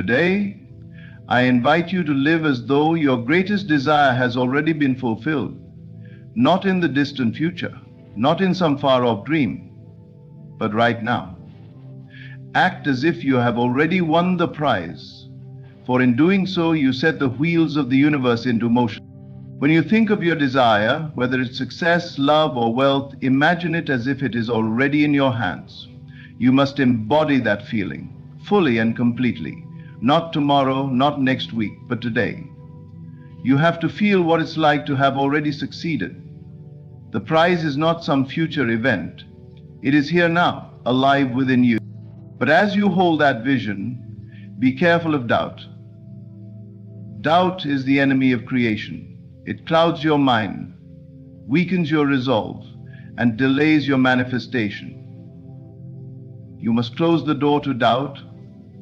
Today, I invite you to live as though your greatest desire has already been fulfilled, not in the distant future, not in some far-off dream, but right now. Act as if you have already won the prize, for in doing so you set the wheels of the universe into motion. When you think of your desire, whether it's success, love, or wealth, imagine it as if it is already in your hands. You must embody that feeling, fully and completely. Not tomorrow, not next week, but today. You have to feel what it's like to have already succeeded. The prize is not some future event. It is here now, alive within you. But as you hold that vision, be careful of doubt. Doubt is the enemy of creation. It clouds your mind, weakens your resolve, and delays your manifestation. You must close the door to doubt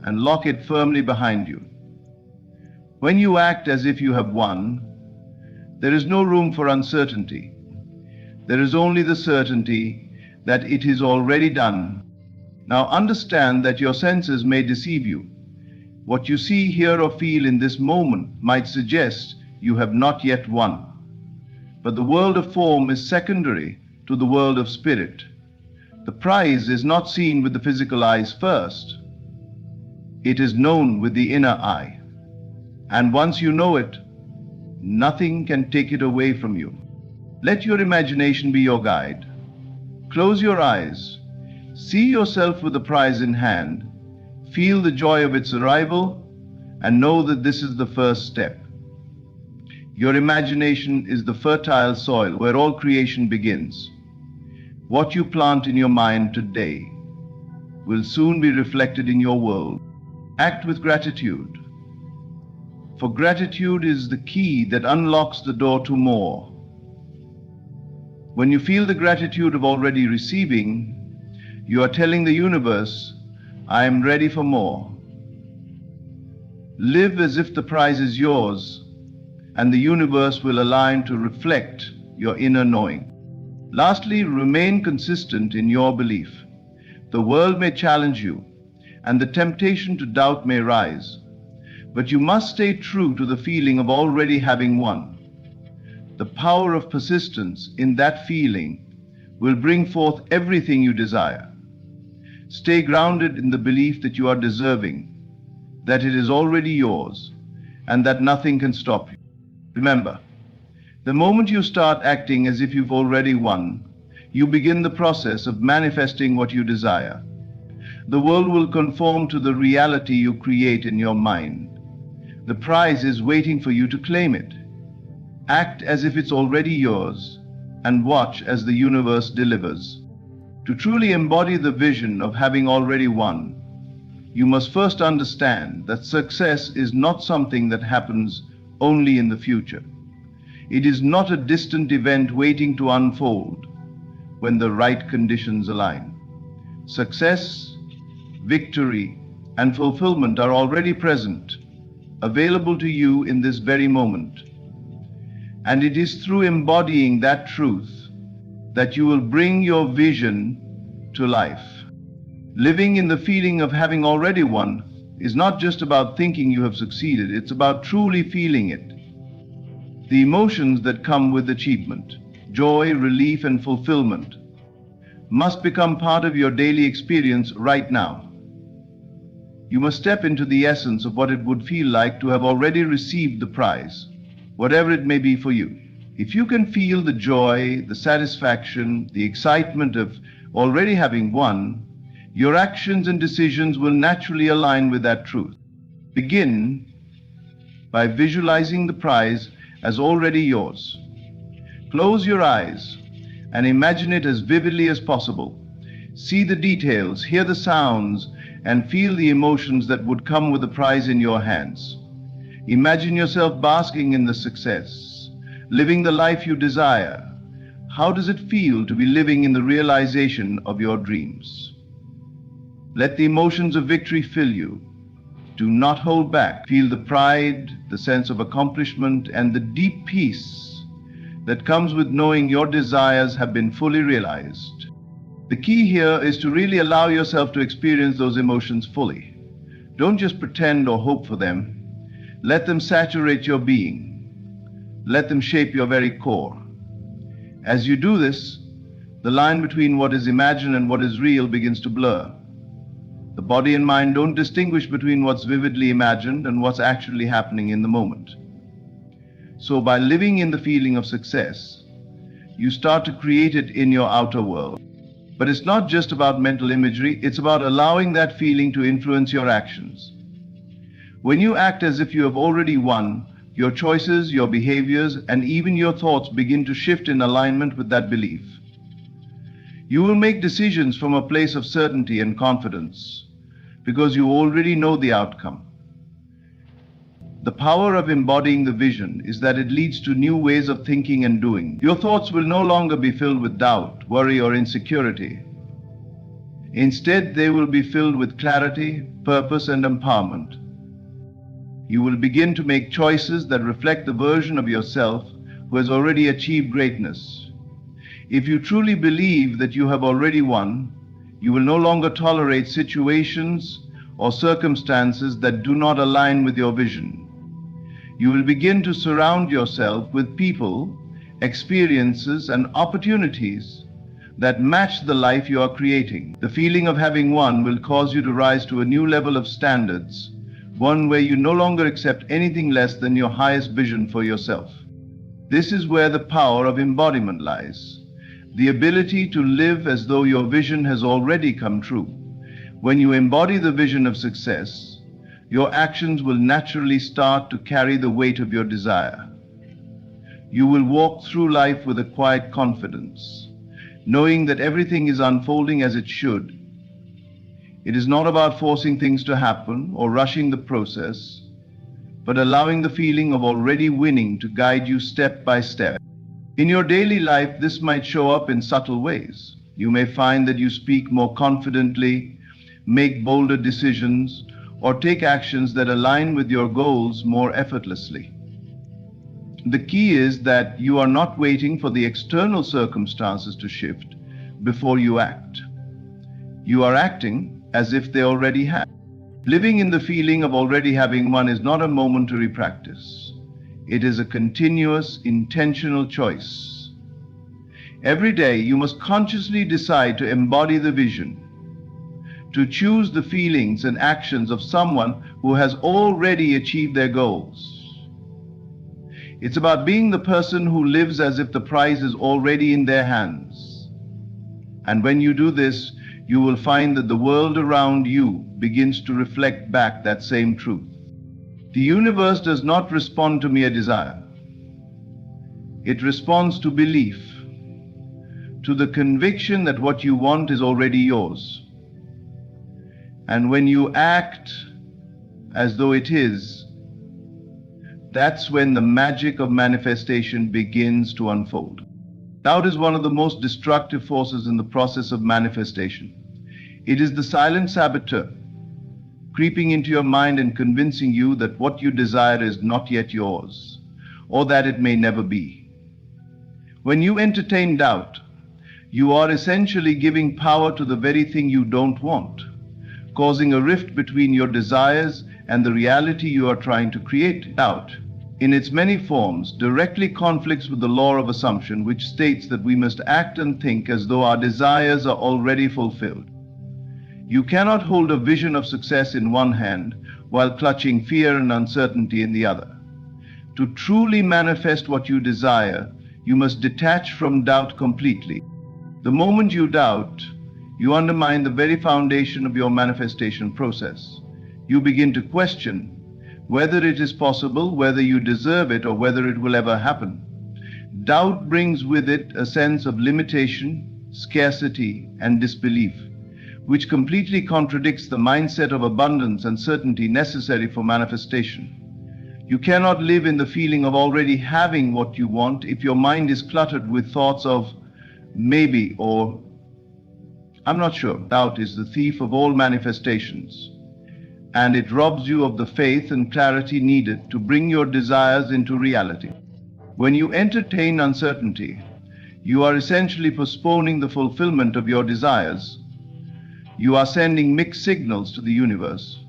and lock it firmly behind you. When you act as if you have won, there is no room for uncertainty. There is only the certainty that it is already done. Now understand that your senses may deceive you. What you see, hear, or feel in this moment might suggest you have not yet won. But the world of form is secondary to the world of spirit. The prize is not seen with the physical eyes first. It is known with the inner eye. And once you know it, nothing can take it away from you. Let your imagination be your guide. Close your eyes. See yourself with the prize in hand. Feel the joy of its arrival and know that this is the first step. Your imagination is the fertile soil where all creation begins. What you plant in your mind today will soon be reflected in your world. Act with gratitude, for gratitude is the key that unlocks the door to more. When you feel the gratitude of already receiving, you are telling the universe, I am ready for more. Live as if the prize is yours, and the universe will align to reflect your inner knowing. Lastly, remain consistent in your belief. The world may challenge you, and the temptation to doubt may rise, but you must stay true to the feeling of already having won. The power of persistence in that feeling will bring forth everything you desire. Stay grounded in the belief that you are deserving, that it is already yours, and that nothing can stop you. Remember, the moment you start acting as if you've already won, you begin the process of manifesting what you desire. The world will conform to the reality you create in your mind. The prize is waiting for you to claim it. Act as if it's already yours and watch as the universe delivers. To truly embody the vision of having already won, you must first understand that success is not something that happens only in the future. It is not a distant event waiting to unfold when the right conditions align. Success, victory, and fulfillment are already present, available to you in this very moment. And it is through embodying that truth that you will bring your vision to life. Living in the feeling of having already won is not just about thinking you have succeeded, it's about truly feeling it. The emotions that come with achievement, joy, relief, and fulfillment, must become part of your daily experience right now. You must step into the essence of what it would feel like to have already received the prize, whatever it may be for you. If you can feel the joy, the satisfaction, the excitement of already having won, your actions and decisions will naturally align with that truth. Begin by visualizing the prize as already yours. Close your eyes and imagine it as vividly as possible. See the details, hear the sounds, and feel the emotions that would come with the prize in your hands. Imagine yourself basking in the success, living the life you desire. How does it feel to be living in the realization of your dreams? Let the emotions of victory fill you. Do not hold back. Feel the pride, the sense of accomplishment, and the deep peace that comes with knowing your desires have been fully realized. The key here is to really allow yourself to experience those emotions fully. Don't just pretend or hope for them. Let them saturate your being. Let them shape your very core. As you do this, the line between what is imagined and what is real begins to blur. The body and mind don't distinguish between what's vividly imagined and what's actually happening in the moment. So by living in the feeling of success, you start to create it in your outer world. But it's not just about mental imagery, it's about allowing that feeling to influence your actions. When you act as if you have already won, your choices, your behaviors, and even your thoughts begin to shift in alignment with that belief. You will make decisions from a place of certainty and confidence because you already know the outcome. The power of embodying the vision is that it leads to new ways of thinking and doing. Your thoughts will no longer be filled with doubt, worry, or insecurity. Instead, they will be filled with clarity, purpose, and empowerment. You will begin to make choices that reflect the version of yourself who has already achieved greatness. If you truly believe that you have already won, you will no longer tolerate situations or circumstances that do not align with your vision. You will begin to surround yourself with people, experiences, and opportunities that match the life you are creating. The feeling of having won will cause you to rise to a new level of standards, one where you no longer accept anything less than your highest vision for yourself. This is where the power of embodiment lies, the ability to live as though your vision has already come true. When you embody the vision of success, your actions will naturally start to carry the weight of your desire. You will walk through life with a quiet confidence, knowing that everything is unfolding as it should. It is not about forcing things to happen or rushing the process, but allowing the feeling of already winning to guide you step by step. In your daily life, this might show up in subtle ways. You may find that you speak more confidently, make bolder decisions, or take actions that align with your goals more effortlessly. The key is that you are not waiting for the external circumstances to shift before you act. You are acting as if they already have. Living in the feeling of already having won is not a momentary practice. It is a continuous, intentional choice. Every day, you must consciously decide to embody the vision, to choose the feelings and actions of someone who has already achieved their goals. It's about being the person who lives as if the prize is already in their hands. And when you do this, you will find that the world around you begins to reflect back that same truth. The universe does not respond to mere desire. It responds to belief, to the conviction that what you want is already yours. And when you act as though it is, that's when the magic of manifestation begins to unfold. Doubt is one of the most destructive forces in the process of manifestation. It is the silent saboteur, creeping into your mind and convincing you that what you desire is not yet yours, or that it may never be. When you entertain doubt, you are essentially giving power to the very thing you don't want, causing a rift between your desires and the reality you are trying to create. Doubt, in its many forms, directly conflicts with the law of assumption, which states that we must act and think as though our desires are already fulfilled. You cannot hold a vision of success in one hand while clutching fear and uncertainty in the other. To truly manifest what you desire, you must detach from doubt completely. The moment you doubt, you undermine the very foundation of your manifestation process. You begin to question whether it is possible, whether you deserve it, or whether it will ever happen. Doubt brings with it a sense of limitation, scarcity, and disbelief, which completely contradicts the mindset of abundance and certainty necessary for manifestation. You cannot live in the feeling of already having what you want if your mind is cluttered with thoughts of maybe or I'm not sure. Doubt is the thief of all manifestations, and it robs you of the faith and clarity needed to bring your desires into reality. When you entertain uncertainty, you are essentially postponing the fulfillment of your desires. You are sending mixed signals to the universe.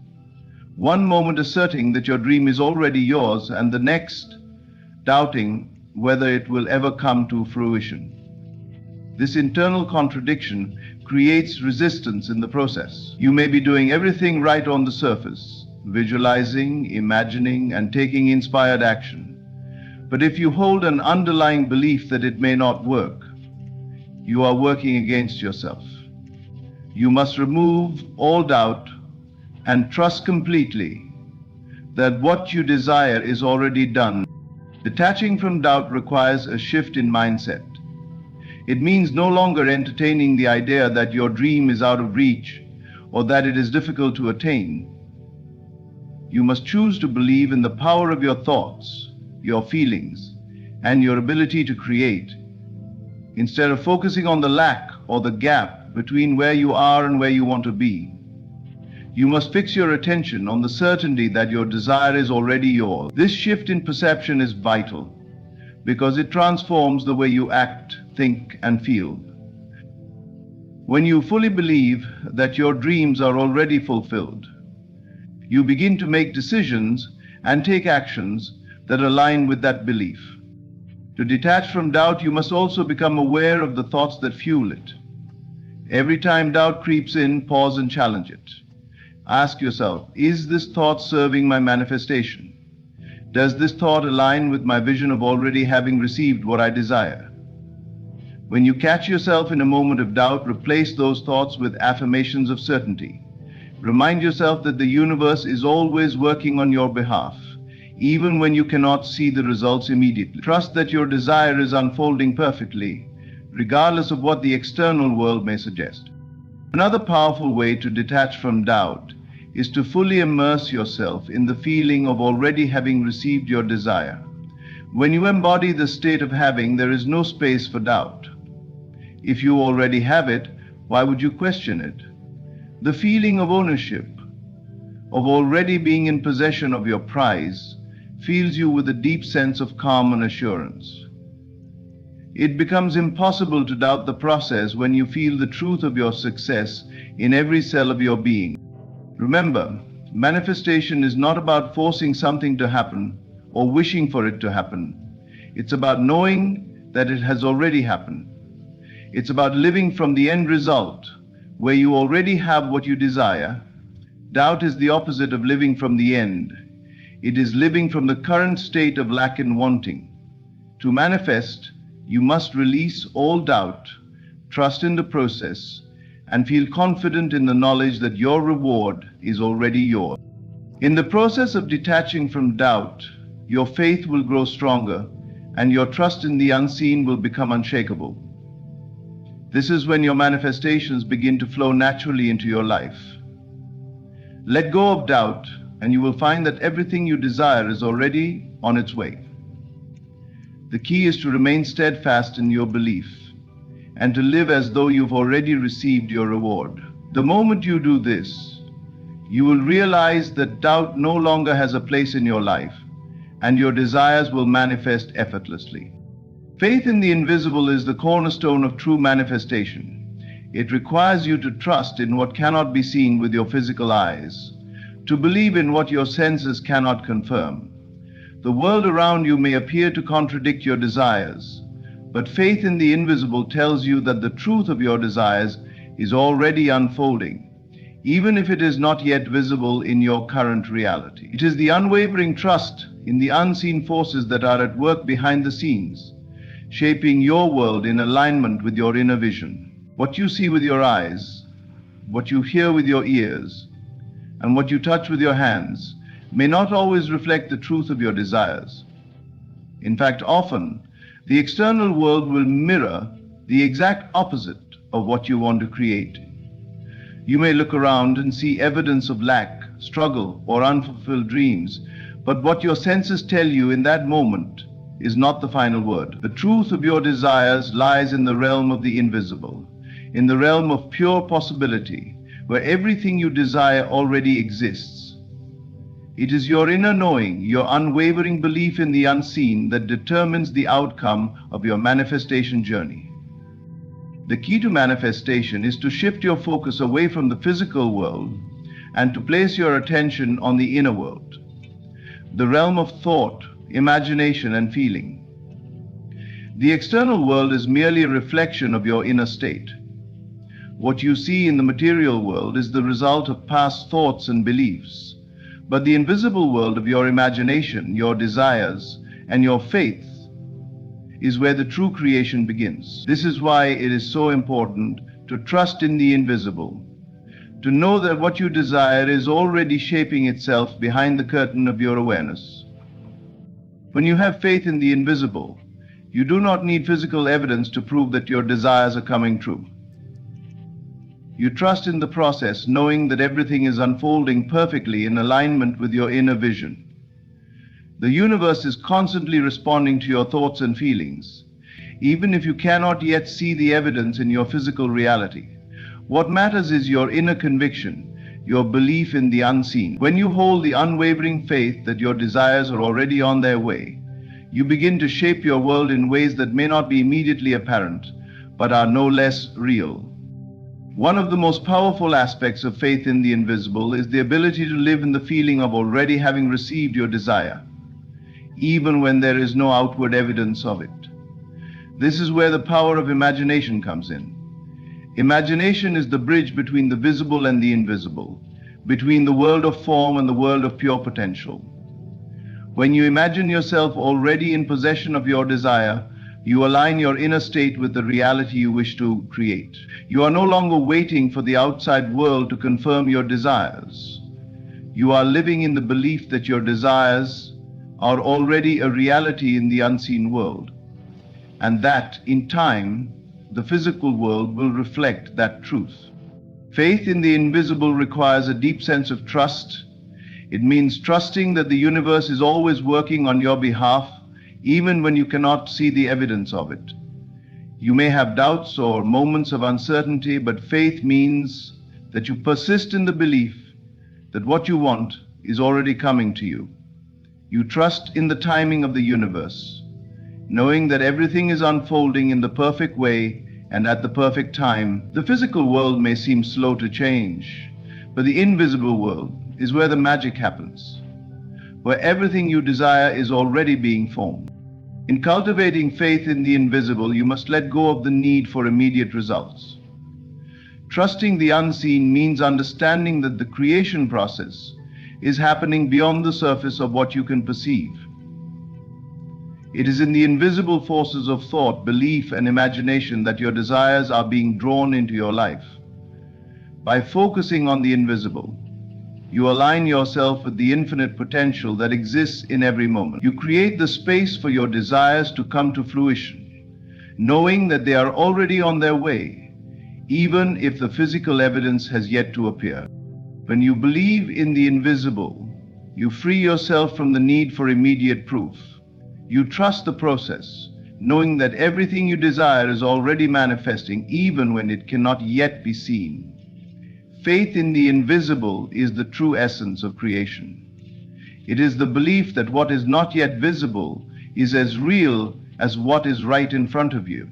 One moment asserting that your dream is already yours, and the next doubting whether it will ever come to fruition. This internal contradiction creates resistance in the process. You may be doing everything right on the surface, visualizing, imagining, and taking inspired action. But if you hold an underlying belief that it may not work, you are working against yourself. You must remove all doubt and trust completely that what you desire is already done. Detaching from doubt requires a shift in mindset. It means no longer entertaining the idea that your dream is out of reach or that it is difficult to attain. You must choose to believe in the power of your thoughts, your feelings, and your ability to create, instead of focusing on the lack or the gap between where you are and where you want to be. You must fix your attention on the certainty that your desire is already yours. This shift in perception is vital because it transforms the way you act, think, and feel. When you fully believe that your dreams are already fulfilled, you begin to make decisions and take actions that align with that belief. To detach from doubt, you must also become aware of the thoughts that fuel it. Every time doubt creeps in, pause and challenge it. Ask yourself, is this thought serving my manifestation? Does this thought align with my vision of already having received what I desire? When you catch yourself in a moment of doubt, replace those thoughts with affirmations of certainty. Remind yourself that the universe is always working on your behalf, even when you cannot see the results immediately. Trust that your desire is unfolding perfectly, regardless of what the external world may suggest. Another powerful way to detach from doubt is to fully immerse yourself in the feeling of already having received your desire. When you embody the state of having, there is no space for doubt. If you already have it, why would you question it? The feeling of ownership, of already being in possession of your prize, fills you with a deep sense of calm and assurance. It becomes impossible to doubt the process when you feel the truth of your success in every cell of your being. Remember, manifestation is not about forcing something to happen or wishing for it to happen. It's about knowing that it has already happened. It's about living from the end result, where you already have what you desire. Doubt is the opposite of living from the end. It is living from the current state of lack and wanting. To manifest, you must release all doubt, trust in the process, and feel confident in the knowledge that your reward is already yours. In the process of detaching from doubt, your faith will grow stronger and your trust in the unseen will become unshakable. This is when your manifestations begin to flow naturally into your life. Let go of doubt and you will find that everything you desire is already on its way. The key is to remain steadfast in your belief and to live as though you've already received your reward. The moment you do this, you will realize that doubt no longer has a place in your life and your desires will manifest effortlessly. Faith in the invisible is the cornerstone of true manifestation. It requires you to trust in what cannot be seen with your physical eyes, to believe in what your senses cannot confirm. The world around you may appear to contradict your desires, but faith in the invisible tells you that the truth of your desires is already unfolding, even if it is not yet visible in your current reality. It is the unwavering trust in the unseen forces that are at work behind the scenes, shaping your world in alignment with your inner vision. What you see with your eyes, what you hear with your ears, and what you touch with your hands may not always reflect the truth of your desires. In fact, often, the external world will mirror the exact opposite of what you want to create. You may look around and see evidence of lack, struggle, or unfulfilled dreams, but what your senses tell you in that moment is not the final word. The truth of your desires lies in the realm of the invisible, in the realm of pure possibility, where everything you desire already exists. It is your inner knowing, your unwavering belief in the unseen that determines the outcome of your manifestation journey. The key to manifestation is to shift your focus away from the physical world and to place your attention on the inner world, the realm of thought, imagination, and feeling. The external world is merely a reflection of your inner state. What you see in the material world is the result of past thoughts and beliefs, but the invisible world of your imagination, your desires, and your faith is where the true creation begins. This is why it is so important to trust in the invisible, to know that what you desire is already shaping itself behind the curtain of your awareness. When you have faith in the invisible, you do not need physical evidence to prove that your desires are coming true. You trust in the process, knowing that everything is unfolding perfectly in alignment with your inner vision. The universe is constantly responding to your thoughts and feelings, even if you cannot yet see the evidence in your physical reality. What matters is your inner conviction, your belief in the unseen. When you hold the unwavering faith that your desires are already on their way, you begin to shape your world in ways that may not be immediately apparent, but are no less real. One of the most powerful aspects of faith in the invisible is the ability to live in the feeling of already having received your desire, even when there is no outward evidence of it. This is where the power of imagination comes in. Imagination is the bridge between the visible and the invisible, between the world of form and the world of pure potential. When you imagine yourself already in possession of your desire, you align your inner state with the reality you wish to create. You are no longer waiting for the outside world to confirm your desires. You are living in the belief that your desires are already a reality in the unseen world, and that, in time, the physical world will reflect that truth. Faith in the invisible requires a deep sense of trust. It means trusting that the universe is always working on your behalf, even when you cannot see the evidence of it. You may have doubts or moments of uncertainty, but faith means that you persist in the belief that what you want is already coming to you. You trust in the timing of the universe, knowing that everything is unfolding in the perfect way and at the perfect time. The physical world may seem slow to change, but the invisible world is where the magic happens, where everything you desire is already being formed. In cultivating faith in the invisible, you must let go of the need for immediate results. Trusting the unseen means understanding that the creation process is happening beyond the surface of what you can perceive. It is in the invisible forces of thought, belief, and imagination that your desires are being drawn into your life. By focusing on the invisible, you align yourself with the infinite potential that exists in every moment. You create the space for your desires to come to fruition, knowing that they are already on their way, even if the physical evidence has yet to appear. When you believe in the invisible, you free yourself from the need for immediate proof. You trust the process, knowing that everything you desire is already manifesting, even when it cannot yet be seen. Faith in the invisible is the true essence of creation. It is the belief that what is not yet visible is as real as what is right in front of you.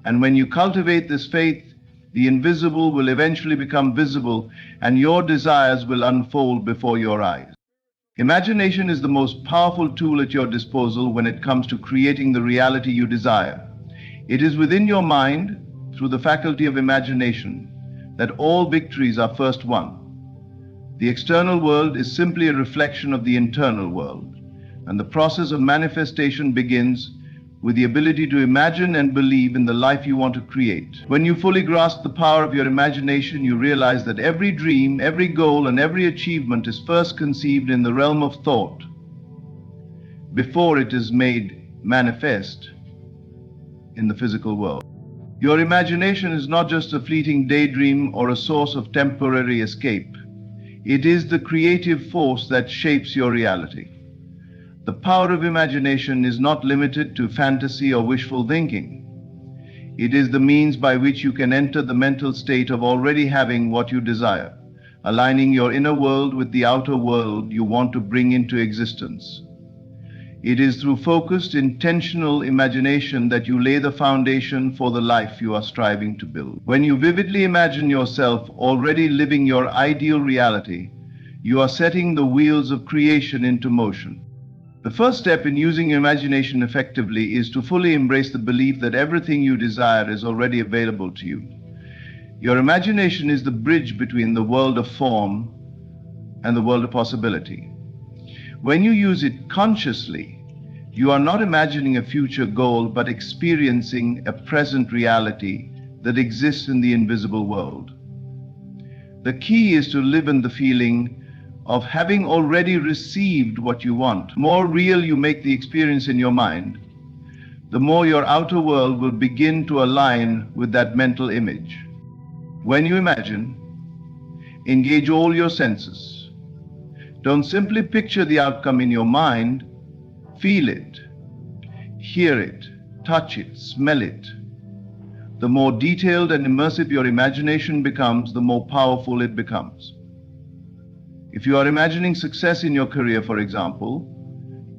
And when you cultivate this faith, the invisible will eventually become visible, and your desires will unfold before your eyes. Imagination is the most powerful tool at your disposal when it comes to creating the reality you desire. It is within your mind, through the faculty of imagination, that all victories are first won. The external world is simply a reflection of the internal world, and the process of manifestation begins with the ability to imagine and believe in the life you want to create. When you fully grasp the power of your imagination, you realize that every dream, every goal, and every achievement is first conceived in the realm of thought before it is made manifest in the physical world. Your imagination is not just a fleeting daydream or a source of temporary escape. It is the creative force that shapes your reality. The power of imagination is not limited to fantasy or wishful thinking. It is the means by which you can enter the mental state of already having what you desire, aligning your inner world with the outer world you want to bring into existence. It is through focused, intentional imagination that you lay the foundation for the life you are striving to build. When you vividly imagine yourself already living your ideal reality, You are setting the wheels of creation into motion. The first step in using imagination effectively is to fully embrace the belief that everything you desire is already available to you. Your imagination is the bridge between the world of form and the world of possibility. When you use it consciously, you are not imagining a future goal, but experiencing a present reality that exists in the invisible world. The key is to live in the feeling of having already received what you want. The more real you make the experience in your mind, the more your outer world will begin to align with that mental image. When you imagine, engage all your senses. Don't simply picture the outcome in your mind, feel it, hear it, touch it, smell it. The more detailed and immersive your imagination becomes, the more powerful it becomes. If you are imagining success in your career, for example,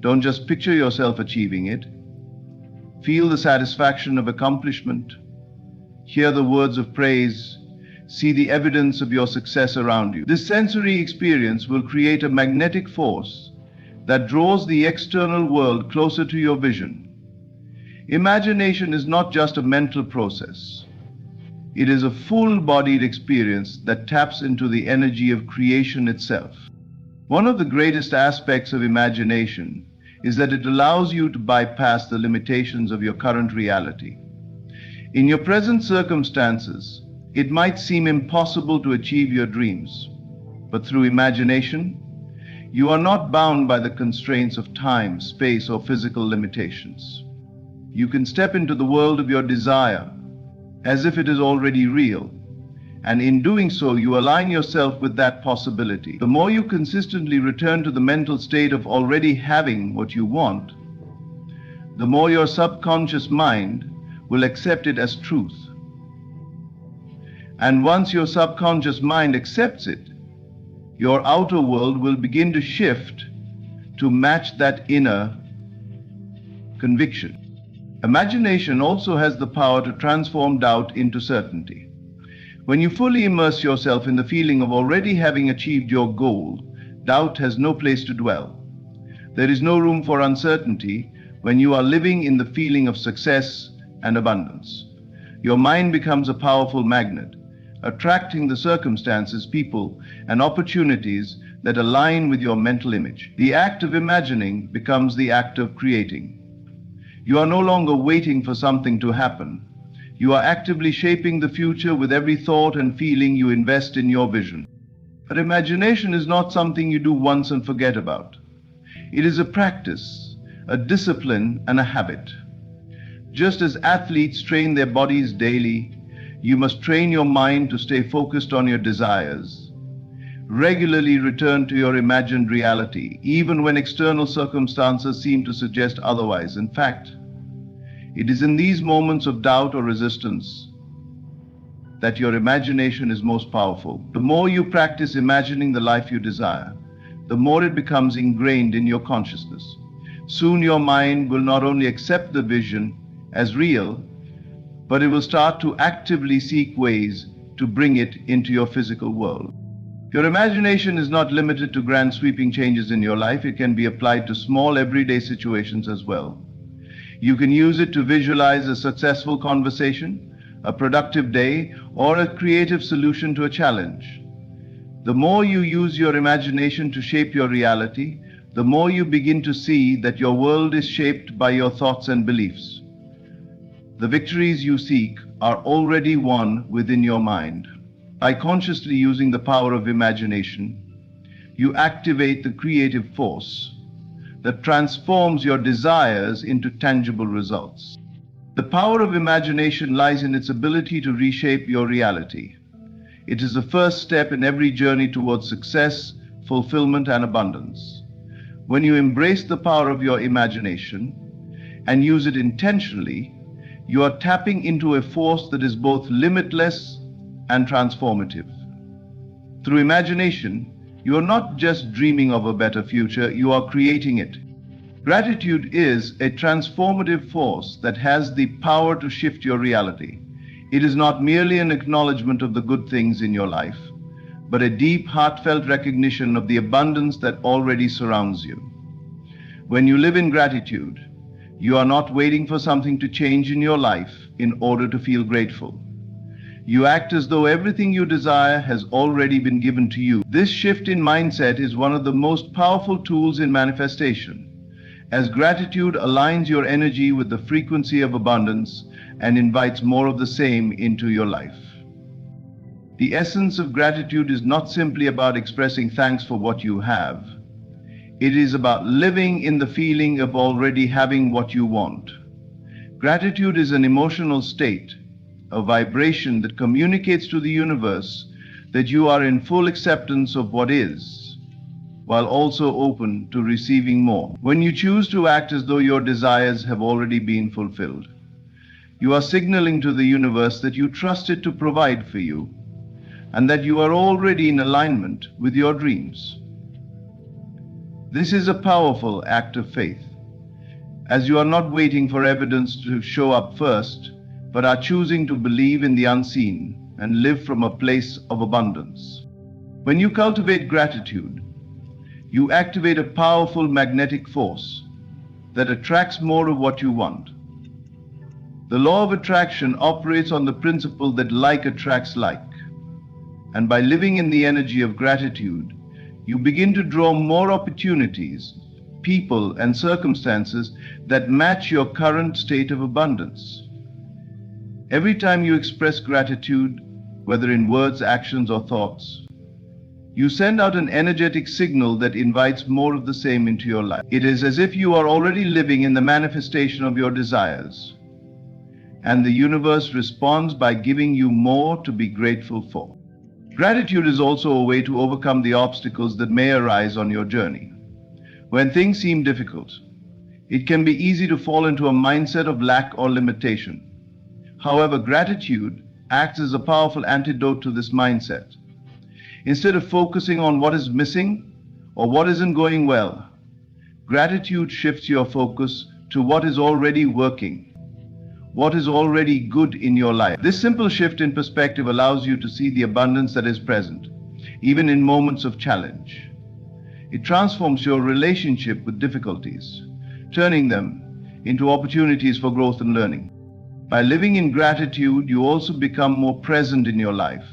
don't just picture yourself achieving it. Feel the satisfaction of accomplishment, hear the words of praise, see the evidence of your success around you. This sensory experience will create a magnetic force that draws the external world closer to your vision. Imagination is not just a mental process. It is a full-bodied experience that taps into the energy of creation itself. One of the greatest aspects of imagination is that it allows you to bypass the limitations of your current reality. In your present circumstances, it might seem impossible to achieve your dreams, but through imagination, you are not bound by the constraints of time, space, or physical limitations. You can step into the world of your desire as if it is already real, and in doing so, you align yourself with that possibility. The more you consistently return to the mental state of already having what you want, the more your subconscious mind will accept it as truth. And once your subconscious mind accepts it, your outer world will begin to shift to match that inner conviction. Imagination also has the power to transform doubt into certainty. When you fully immerse yourself in the feeling of already having achieved your goal, doubt has no place to dwell. There is no room for uncertainty when you are living in the feeling of success and abundance. Your mind becomes a powerful magnet, attracting the circumstances, people, and opportunities that align with your mental image. The act of imagining becomes the act of creating. You are no longer waiting for something to happen. You are actively shaping the future with every thought and feeling you invest in your vision. But imagination is not something you do once and forget about. It is a practice, a discipline, and a habit. Just as athletes train their bodies daily, you must train your mind to stay focused on your desires. Regularly return to your imagined reality, even when external circumstances seem to suggest otherwise. In fact, it is in these moments of doubt or resistance that your imagination is most powerful. The more you practice imagining the life you desire, the more it becomes ingrained in your consciousness. Soon your mind will not only accept the vision as real, but it will start to actively seek ways to bring it into your physical world. Your imagination is not limited to grand sweeping changes in your life. It can be applied to small everyday situations as well. You can use it to visualize a successful conversation, a productive day, or a creative solution to a challenge. The more you use your imagination to shape your reality, the more you begin to see that your world is shaped by your thoughts and beliefs. The victories you seek are already won within your mind. By consciously using the power of imagination, you activate the creative force that transforms your desires into tangible results. The power of imagination lies in its ability to reshape your reality. It is the first step in every journey towards success, fulfillment, and abundance. When you embrace the power of your imagination and use it intentionally, you are tapping into a force that is both limitless and transformative. Through imagination, you are not just dreaming of a better future, you are creating it. Gratitude is a transformative force that has the power to shift your reality. It is not merely an acknowledgement of the good things in your life, but a deep, heartfelt recognition of the abundance that already surrounds you. When you live in gratitude, you are not waiting for something to change in your life in order to feel grateful. You act as though everything you desire has already been given to you. This shift in mindset is one of the most powerful tools in manifestation, as gratitude aligns your energy with the frequency of abundance and invites more of the same into your life. The essence of gratitude is not simply about expressing thanks for what you have. It is about living in the feeling of already having what you want. Gratitude is an emotional state, a vibration that communicates to the universe that you are in full acceptance of what is, while also open to receiving more. When you choose to act as though your desires have already been fulfilled, you are signaling to the universe that you trust it to provide for you, and that you are already in alignment with your dreams. This is a powerful act of faith, as you are not waiting for evidence to show up first, but are choosing to believe in the unseen and live from a place of abundance. When you cultivate gratitude, you activate a powerful magnetic force that attracts more of what you want. The law of attraction operates on the principle that like attracts like. And by living in the energy of gratitude, you begin to draw more opportunities, people, and circumstances that match your current state of abundance. Every time you express gratitude, whether in words, actions, or thoughts, you send out an energetic signal that invites more of the same into your life. It is as if you are already living in the manifestation of your desires, and the universe responds by giving you more to be grateful for. Gratitude is also a way to overcome the obstacles that may arise on your journey. When things seem difficult, it can be easy to fall into a mindset of lack or limitation. However, gratitude acts as a powerful antidote to this mindset. Instead of focusing on what is missing or what isn't going well, gratitude shifts your focus to what is already working, what is already good in your life. This simple shift in perspective allows you to see the abundance that is present, even in moments of challenge. It transforms your relationship with difficulties, turning them into opportunities for growth and learning. By living in gratitude, you also become more present in your life.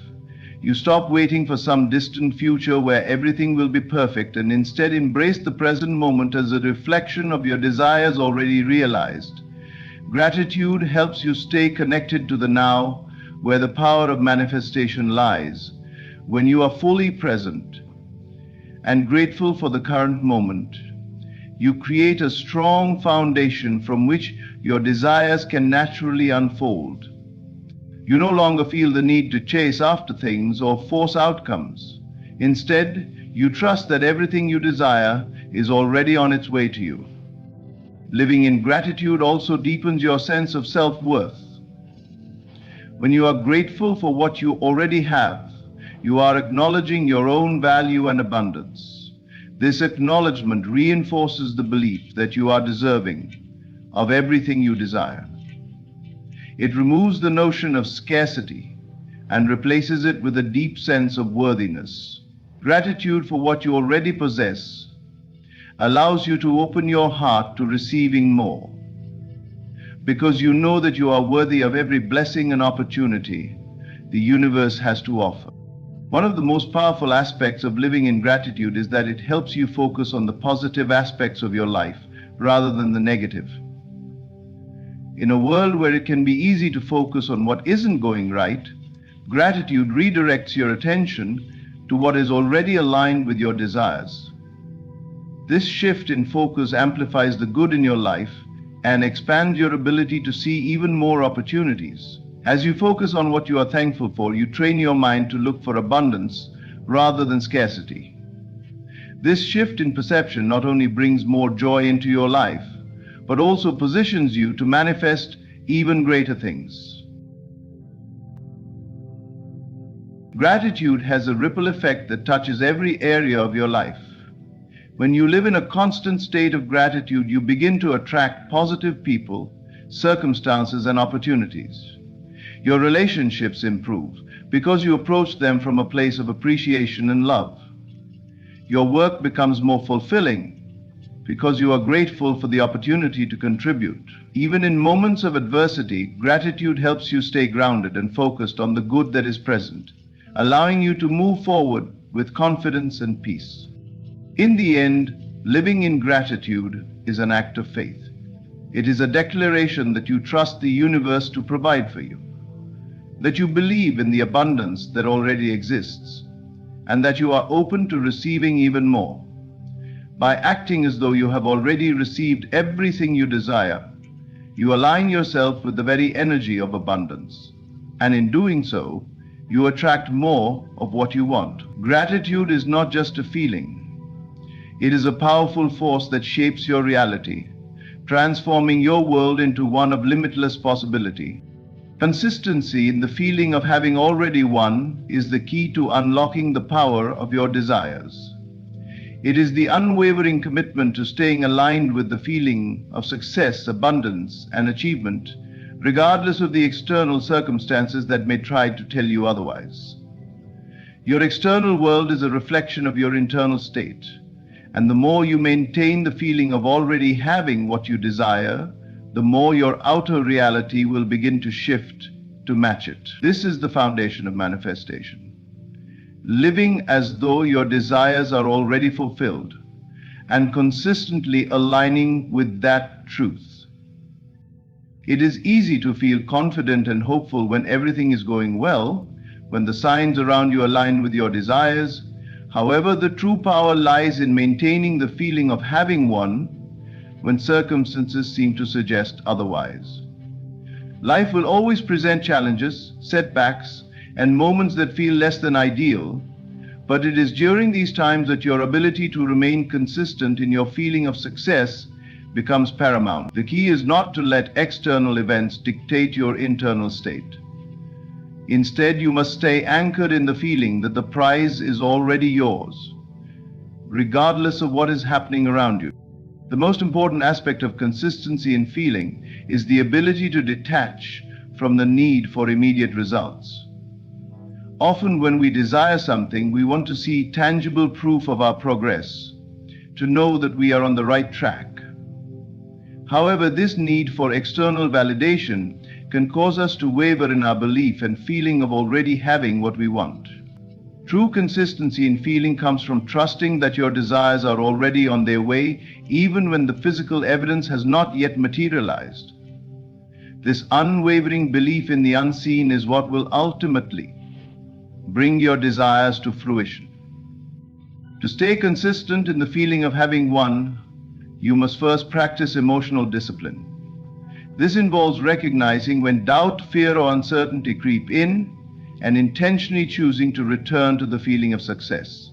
You stop waiting for some distant future where everything will be perfect and instead embrace the present moment as a reflection of your desires already realized. Gratitude helps you stay connected to the now, where the power of manifestation lies. When you are fully present and grateful for the current moment, you create a strong foundation from which your desires can naturally unfold. You no longer feel the need to chase after things or force outcomes. Instead, you trust that everything you desire is already on its way to you. Living in gratitude also deepens your sense of self-worth. When you are grateful for what you already have, you are acknowledging your own value and abundance. This acknowledgement reinforces the belief that you are deserving of everything you desire. It removes the notion of scarcity and replaces it with a deep sense of worthiness. Gratitude for what you already possess allows you to open your heart to receiving more, because you know that you are worthy of every blessing and opportunity the universe has to offer. One of the most powerful aspects of living in gratitude is that it helps you focus on the positive aspects of your life rather than the negative. In a world where it can be easy to focus on what isn't going right, gratitude redirects your attention to what is already aligned with your desires. This shift in focus amplifies the good in your life and expands your ability to see even more opportunities. As you focus on what you are thankful for, you train your mind to look for abundance rather than scarcity. This shift in perception not only brings more joy into your life, but also positions you to manifest even greater things. Gratitude has a ripple effect that touches every area of your life. When you live in a constant state of gratitude, you begin to attract positive people, circumstances, and opportunities. Your relationships improve, because you approach them from a place of appreciation and love. Your work becomes more fulfilling because you are grateful for the opportunity to contribute. Even in moments of adversity, gratitude helps you stay grounded and focused on the good that is present, allowing you to move forward with confidence and peace. In the end, living in gratitude is an act of faith. It is a declaration that you trust the universe to provide for you, that you believe in the abundance that already exists, and that you are open to receiving even more. By acting as though you have already received everything you desire, you align yourself with the very energy of abundance, and in doing so, you attract more of what you want. Gratitude is not just a feeling. It is a powerful force that shapes your reality, transforming your world into one of limitless possibility. Consistency in the feeling of having already won is the key to unlocking the power of your desires. It is the unwavering commitment to staying aligned with the feeling of success, abundance, and achievement, regardless of the external circumstances that may try to tell you otherwise. Your external world is a reflection of your internal state, and the more you maintain the feeling of already having what you desire, the more your outer reality will begin to shift to match it. This is the foundation of manifestation. Living as though your desires are already fulfilled and consistently aligning with that truth. It is easy to feel confident and hopeful when everything is going well, when the signs around you align with your desires. However, the true power lies in maintaining the feeling of having won when circumstances seem to suggest otherwise. Life will always present challenges, setbacks, and moments that feel less than ideal, but it is during these times that your ability to remain consistent in your feeling of success becomes paramount. The key is not to let external events dictate your internal state. Instead, you must stay anchored in the feeling that the prize is already yours, regardless of what is happening around you. The most important aspect of consistency in feeling is the ability to detach from the need for immediate results. Often when we desire something, we want to see tangible proof of our progress, to know that we are on the right track. However, this need for external validation can cause us to waver in our belief and feeling of already having what we want. True consistency in feeling comes from trusting that your desires are already on their way, even when the physical evidence has not yet materialized. This unwavering belief in the unseen is what will ultimately bring your desires to fruition. To stay consistent in the feeling of having won, you must first practice emotional discipline. This involves recognizing when doubt, fear, or uncertainty creep in and intentionally choosing to return to the feeling of success.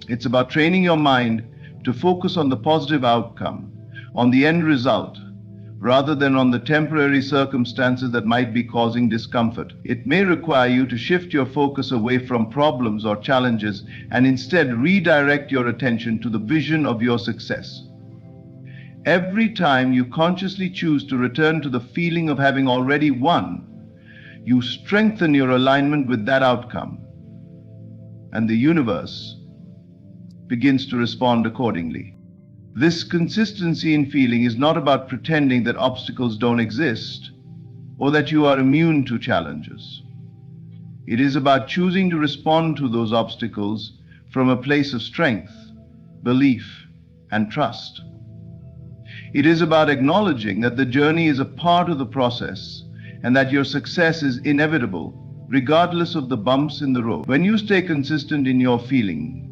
It's about training your mind to focus on the positive outcome, on the end result, rather than on the temporary circumstances that might be causing discomfort. It may require you to shift your focus away from problems or challenges and instead redirect your attention to the vision of your success. Every time you consciously choose to return to the feeling of having already won, you strengthen your alignment with that outcome, and the universe begins to respond accordingly. This consistency in feeling is not about pretending that obstacles don't exist or that you are immune to challenges. It is about choosing to respond to those obstacles from a place of strength, belief, and trust. It is about acknowledging that the journey is a part of the process and that your success is inevitable, regardless of the bumps in the road. When you stay consistent in your feeling,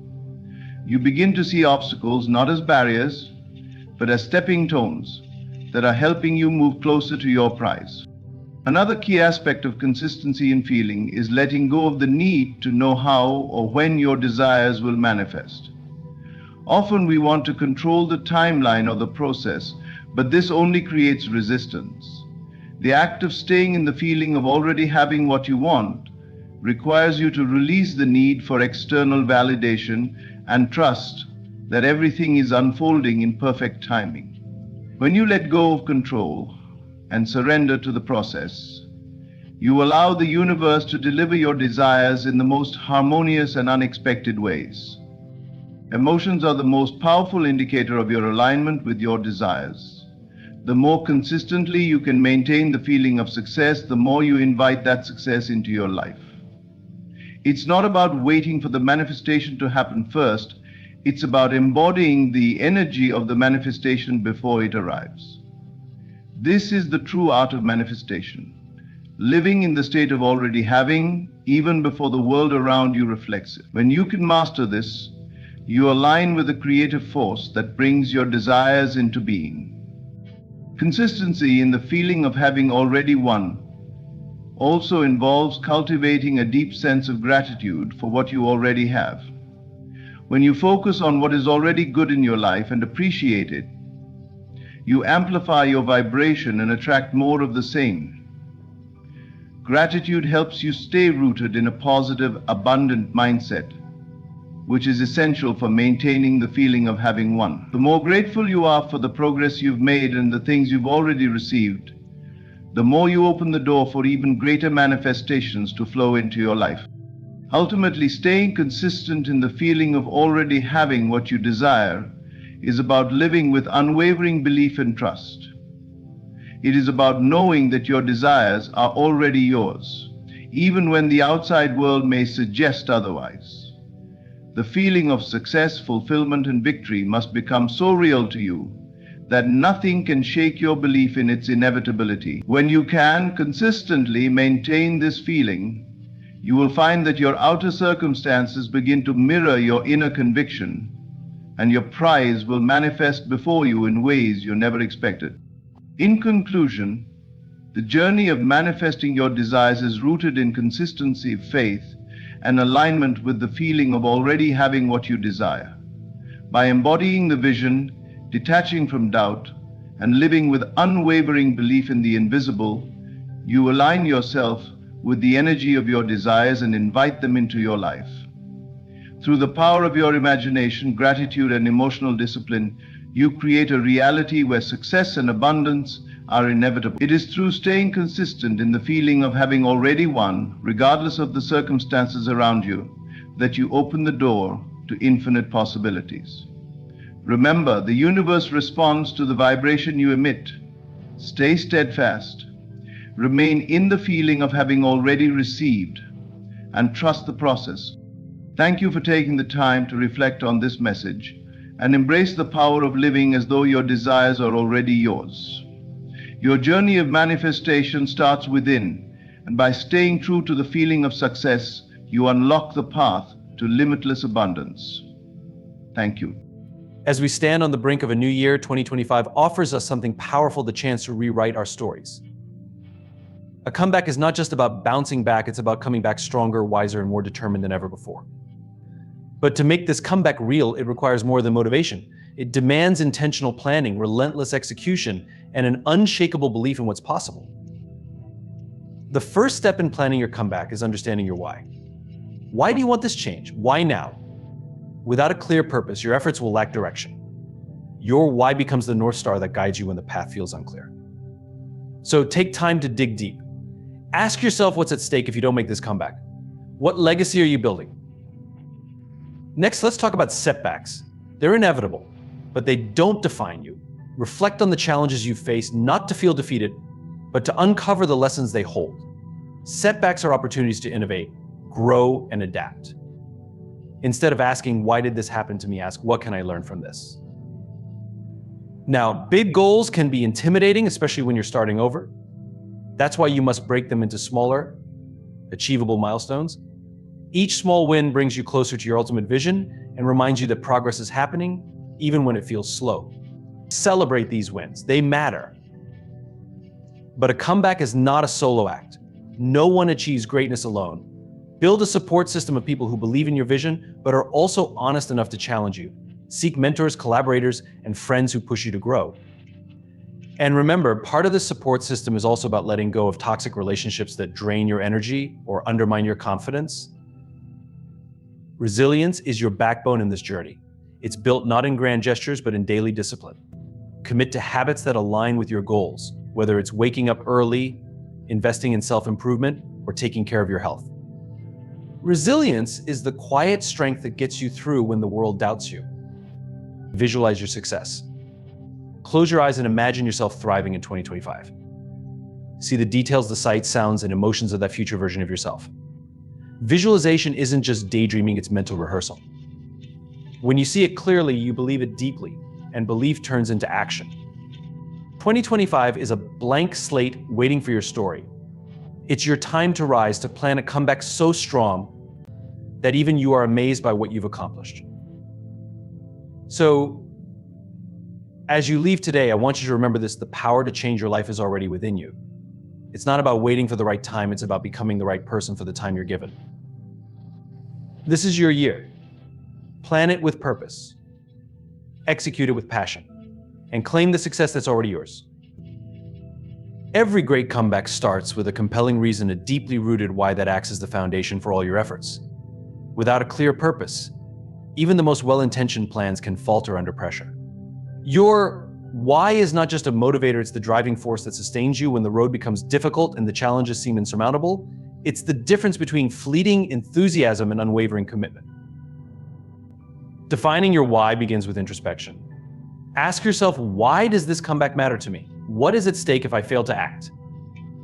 you begin to see obstacles not as barriers, but as stepping stones that are helping you move closer to your prize. Another key aspect of consistency in feeling is letting go of the need to know how or when your desires will manifest. Often we want to control the timeline or the process, but this only creates resistance. The act of staying in the feeling of already having what you want requires you to release the need for external validation and trust that everything is unfolding in perfect timing. When you let go of control and surrender to the process, You allow the universe to deliver your desires in the most harmonious and unexpected ways. Emotions are the most powerful indicator of your alignment with your desires. The more consistently you can maintain the feeling of success, the more you invite that success into your life. It's not about waiting for the manifestation to happen first. It's about embodying the energy of the manifestation before it arrives. This is the true art of manifestation. Living in the state of already having, even before the world around you reflects it. When you can master this, you align with the creative force that brings your desires into being. Consistency in the feeling of having already won also involves cultivating a deep sense of gratitude for what you already have. When you focus on what is already good in your life and appreciate it, you amplify your vibration and attract more of the same. Gratitude helps you stay rooted in a positive, abundant mindset, which is essential for maintaining the feeling of having won. The more grateful you are for the progress you've made and the things you've already received, the more you open the door for even greater manifestations to flow into your life. Ultimately, staying consistent in the feeling of already having what you desire is about living with unwavering belief and trust. It is about knowing that your desires are already yours, even when the outside world may suggest otherwise. The feeling of success, fulfillment, and victory must become so real to you that nothing can shake your belief in its inevitability. When you can consistently maintain this feeling, you will find that your outer circumstances begin to mirror your inner conviction, and your prize will manifest before you in ways you never expected. In conclusion, the journey of manifesting your desires is rooted in consistency of faith and alignment with the feeling of already having what you desire. By embodying the vision, detaching from doubt, and living with unwavering belief in the invisible, you align yourself with the energy of your desires and invite them into your life. Through the power of your imagination, gratitude, and emotional discipline, you create a reality where success and abundance are inevitable. It is through staying consistent in the feeling of having already won, regardless of the circumstances around you, that you open the door to infinite possibilities. Remember, the universe responds to the vibration you emit. Stay steadfast. Remain in the feeling of having already received, and trust the process. Thank you for taking the time to reflect on this message and embrace the power of living as though your desires are already yours. Your journey of manifestation starts within, and by staying true to the feeling of success, you unlock the path to limitless abundance. Thank you. As we stand on the brink of a new year, 2025 offers us something powerful, the chance to rewrite our stories. A comeback is not just about bouncing back, it's about coming back stronger, wiser, and more determined than ever before. But to make this comeback real, it requires more than motivation. It demands intentional planning, relentless execution, and an unshakable belief in what's possible. The first step in planning your comeback is understanding your why. Why do you want this change? Why now? Without a clear purpose, your efforts will lack direction. Your why becomes the North Star that guides you when the path feels unclear. So take time to dig deep. Ask yourself what's at stake if you don't make this comeback. What legacy are you building? Next, let's talk about setbacks. They're inevitable, but they don't define you. Reflect on the challenges you've faced, not to feel defeated, but to uncover the lessons they hold. Setbacks are opportunities to innovate, grow, and adapt. Instead of asking, why did this happen to me, ask, what can I learn from this? Now, big goals can be intimidating, especially when you're starting over. That's why you must break them into smaller, achievable milestones. Each small win brings you closer to your ultimate vision and reminds you that progress is happening, even when it feels slow. Celebrate these wins. They matter. But a comeback is not a solo act. No one achieves greatness alone. Build a support system of people who believe in your vision, but are also honest enough to challenge you. Seek mentors, collaborators, and friends who push you to grow. And remember, part of this support system is also about letting go of toxic relationships that drain your energy or undermine your confidence. Resilience is your backbone in this journey. It's built not in grand gestures, but in daily discipline. Commit to habits that align with your goals, whether it's waking up early, investing in self-improvement, or taking care of your health. Resilience is the quiet strength that gets you through when the world doubts you. Visualize your success. Close your eyes and imagine yourself thriving in 2025. See the details, the sights, sounds, and emotions of that future version of yourself. Visualization isn't just daydreaming, it's mental rehearsal. When you see it clearly, you believe it deeply, and belief turns into action. 2025 is a blank slate waiting for your story. It's your time to rise, to plan a comeback so strong that even you are amazed by what you've accomplished. So, as you leave today, I want you to remember this: the power to change your life is already within you. It's not about waiting for the right time, it's about becoming the right person for the time you're given. This is your year. Plan it with purpose, execute it with passion, and claim the success that's already yours. Every great comeback starts with a compelling reason, a deeply rooted why that acts as the foundation for all your efforts. Without a clear purpose, even the most well-intentioned plans can falter under pressure. Your why is not just a motivator, it's the driving force that sustains you when the road becomes difficult and the challenges seem insurmountable. It's the difference between fleeting enthusiasm and unwavering commitment. Defining your why begins with introspection. Ask yourself, why does this comeback matter to me? What is at stake if I fail to act?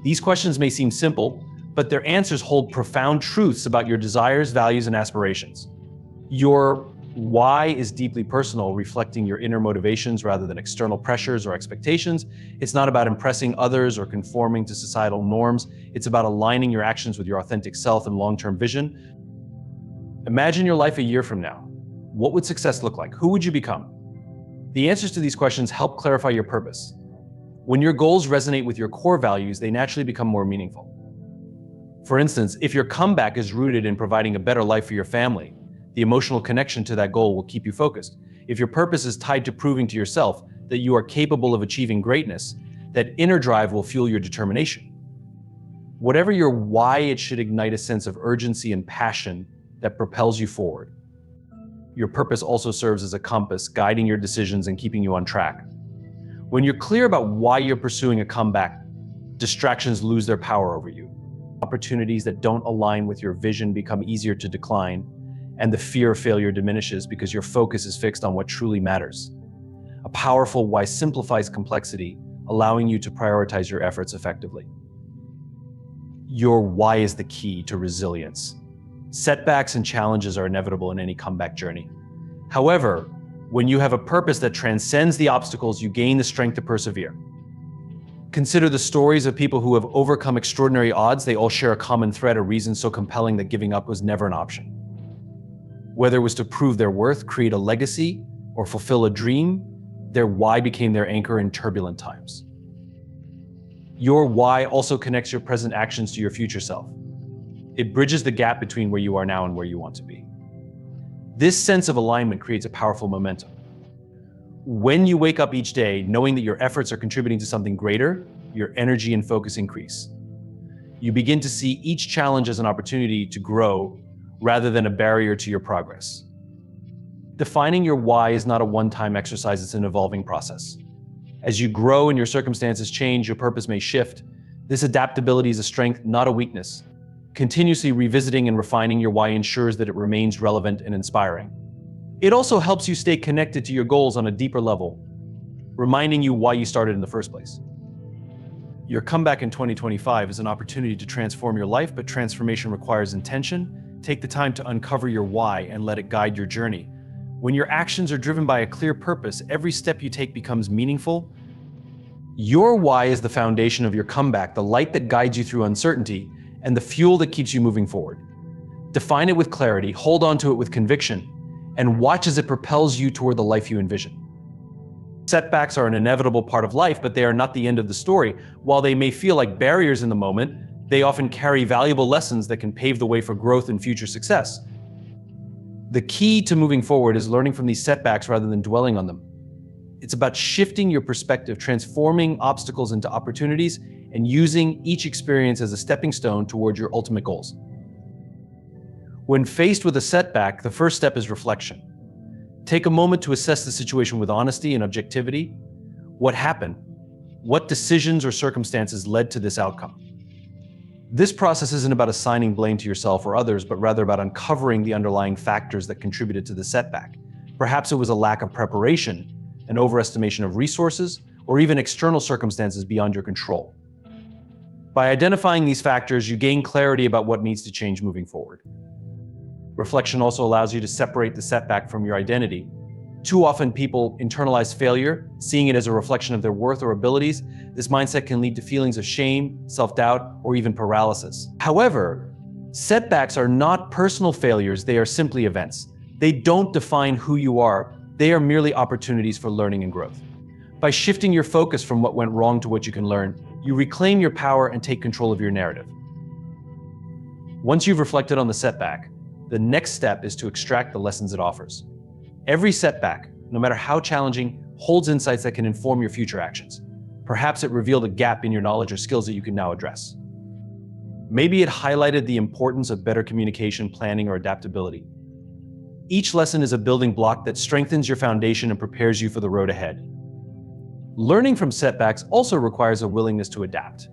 These questions may seem simple, but their answers hold profound truths about your desires, values, and aspirations. Your why is deeply personal, reflecting your inner motivations rather than external pressures or expectations. It's not about impressing others or conforming to societal norms. It's about aligning your actions with your authentic self and long-term vision. Imagine your life a year from now. What would success look like? Who would you become? The answers to these questions help clarify your purpose. When your goals resonate with your core values, they naturally become more meaningful. For instance, if your comeback is rooted in providing a better life for your family, the emotional connection to that goal will keep you focused. If your purpose is tied to proving to yourself that you are capable of achieving greatness, that inner drive will fuel your determination. Whatever your why, it should ignite a sense of urgency and passion that propels you forward. Your purpose also serves as a compass, guiding your decisions and keeping you on track. When you're clear about why you're pursuing a comeback, distractions lose their power over you. Opportunities that don't align with your vision become easier to decline, and the fear of failure diminishes because your focus is fixed on what truly matters. A powerful why simplifies complexity, allowing you to prioritize your efforts effectively. Your why is the key to resilience. Setbacks and challenges are inevitable in any comeback journey. However, when you have a purpose that transcends the obstacles, you gain the strength to persevere. Consider the stories of people who have overcome extraordinary odds. They all share a common thread, a reason so compelling that giving up was never an option. Whether it was to prove their worth, create a legacy, or fulfill a dream, their why became their anchor in turbulent times. Your why also connects your present actions to your future self. It bridges the gap between where you are now and where you want to be. This sense of alignment creates a powerful momentum. When you wake up each day knowing that your efforts are contributing to something greater, your energy and focus increase. You begin to see each challenge as an opportunity to grow rather than a barrier to your progress. Defining your why is not a one-time exercise, it's an evolving process. As you grow and your circumstances change, your purpose may shift. This adaptability is a strength, not a weakness. Continuously revisiting and refining your why ensures that it remains relevant and inspiring. It also helps you stay connected to your goals on a deeper level, reminding you why you started in the first place. Your comeback in 2025 is an opportunity to transform your life, but transformation requires intention. Take the time to uncover your why and let it guide your journey. When your actions are driven by a clear purpose, every step you take becomes meaningful. Your why is the foundation of your comeback, the light that guides you through uncertainty, and the fuel that keeps you moving forward. Define it with clarity, hold on to it with conviction, and watch as it propels you toward the life you envision. Setbacks are an inevitable part of life, but they are not the end of the story. While they may feel like barriers in the moment, they often carry valuable lessons that can pave the way for growth and future success. The key to moving forward is learning from these setbacks rather than dwelling on them. It's about shifting your perspective, transforming obstacles into opportunities, and using each experience as a stepping stone toward your ultimate goals. When faced with a setback, the first step is reflection. Take a moment to assess the situation with honesty and objectivity. What happened? What decisions or circumstances led to this outcome? This process isn't about assigning blame to yourself or others, but rather about uncovering the underlying factors that contributed to the setback. Perhaps it was a lack of preparation, an overestimation of resources, or even external circumstances beyond your control. By identifying these factors, you gain clarity about what needs to change moving forward. Reflection also allows you to separate the setback from your identity. Too often people internalize failure, seeing it as a reflection of their worth or abilities. This mindset can lead to feelings of shame, self-doubt, or even paralysis. However, setbacks are not personal failures, they are simply events. They don't define who you are, they are merely opportunities for learning and growth. By shifting your focus from what went wrong to what you can learn, you reclaim your power and take control of your narrative. Once you've reflected on the setback, the next step is to extract the lessons it offers. Every setback, no matter how challenging, holds insights that can inform your future actions. Perhaps it revealed a gap in your knowledge or skills that you can now address. Maybe it highlighted the importance of better communication, planning, or adaptability. Each lesson is a building block that strengthens your foundation and prepares you for the road ahead. Learning from setbacks also requires a willingness to adapt.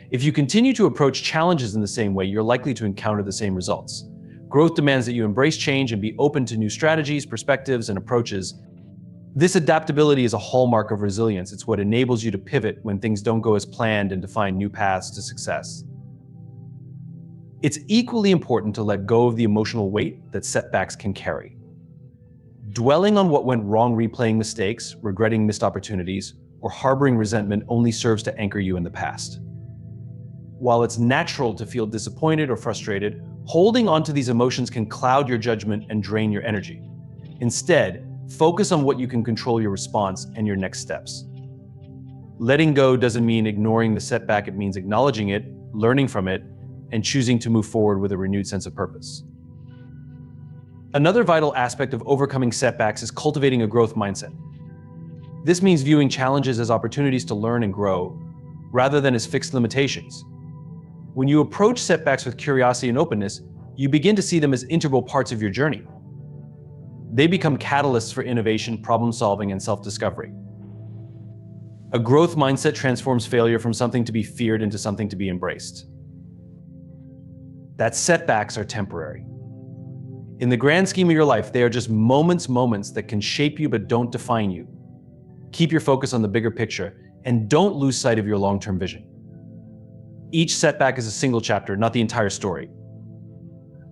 If you continue to approach challenges in the same way, you're likely to encounter the same results. Growth demands that you embrace change and be open to new strategies, perspectives, and approaches. This adaptability is a hallmark of resilience. It's what enables you to pivot when things don't go as planned and to find new paths to success. It's equally important to let go of the emotional weight that setbacks can carry. Dwelling on what went wrong, replaying mistakes, regretting missed opportunities, or harboring resentment only serves to anchor you in the past. While it's natural to feel disappointed or frustrated, holding onto these emotions can cloud your judgment and drain your energy. Instead, focus on what you can control, your response and your next steps. Letting go doesn't mean ignoring the setback, it means acknowledging it, learning from it, and choosing to move forward with a renewed sense of purpose. Another vital aspect of overcoming setbacks is cultivating a growth mindset. This means viewing challenges as opportunities to learn and grow, rather than as fixed limitations. When you approach setbacks with curiosity and openness, you begin to see them as integral parts of your journey. They become catalysts for innovation, problem solving, and self-discovery. A growth mindset transforms failure from something to be feared into something to be embraced. That setbacks are temporary. In the grand scheme of your life, they are just moments that can shape you but don't define you. Keep your focus on the bigger picture and don't lose sight of your long-term vision. Each setback is a single chapter, not the entire story.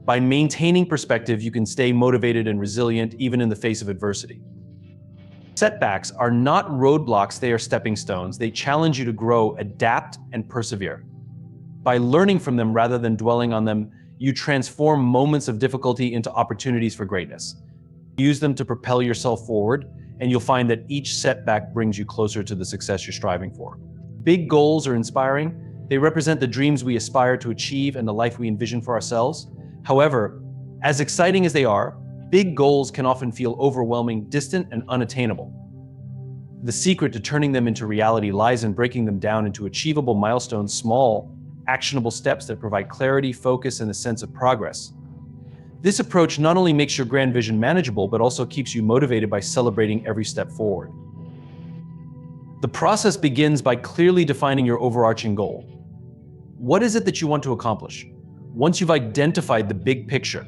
By maintaining perspective, you can stay motivated and resilient even in the face of adversity. Setbacks are not roadblocks, they are stepping stones. They challenge you to grow, adapt, and persevere. By learning from them rather than dwelling on them, you transform moments of difficulty into opportunities for greatness. Use them to propel yourself forward, and you'll find that each setback brings you closer to the success you're striving for. Big goals are inspiring. They represent the dreams we aspire to achieve and the life we envision for ourselves. However, as exciting as they are, big goals can often feel overwhelming, distant, and unattainable. The secret to turning them into reality lies in breaking them down into achievable milestones, small, actionable steps that provide clarity, focus, and a sense of progress. This approach not only makes your grand vision manageable, but also keeps you motivated by celebrating every step forward. The process begins by clearly defining your overarching goal. What is it that you want to accomplish? Once you've identified the big picture,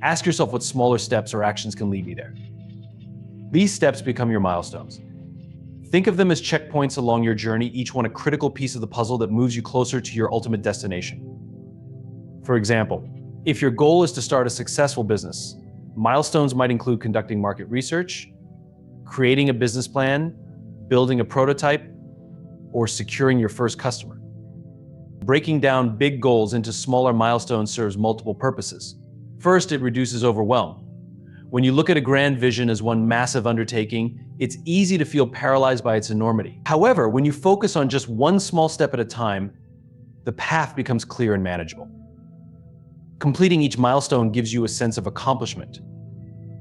ask yourself what smaller steps or actions can lead you there. These steps become your milestones. Think of them as checkpoints along your journey, each one a critical piece of the puzzle that moves you closer to your ultimate destination. For example, if your goal is to start a successful business, milestones might include conducting market research, creating a business plan, building a prototype, or securing your first customer. Breaking down big goals into smaller milestones serves multiple purposes. First, it reduces overwhelm. When you look at a grand vision as one massive undertaking, it's easy to feel paralyzed by its enormity. However, when you focus on just one small step at a time, the path becomes clear and manageable. Completing each milestone gives you a sense of accomplishment,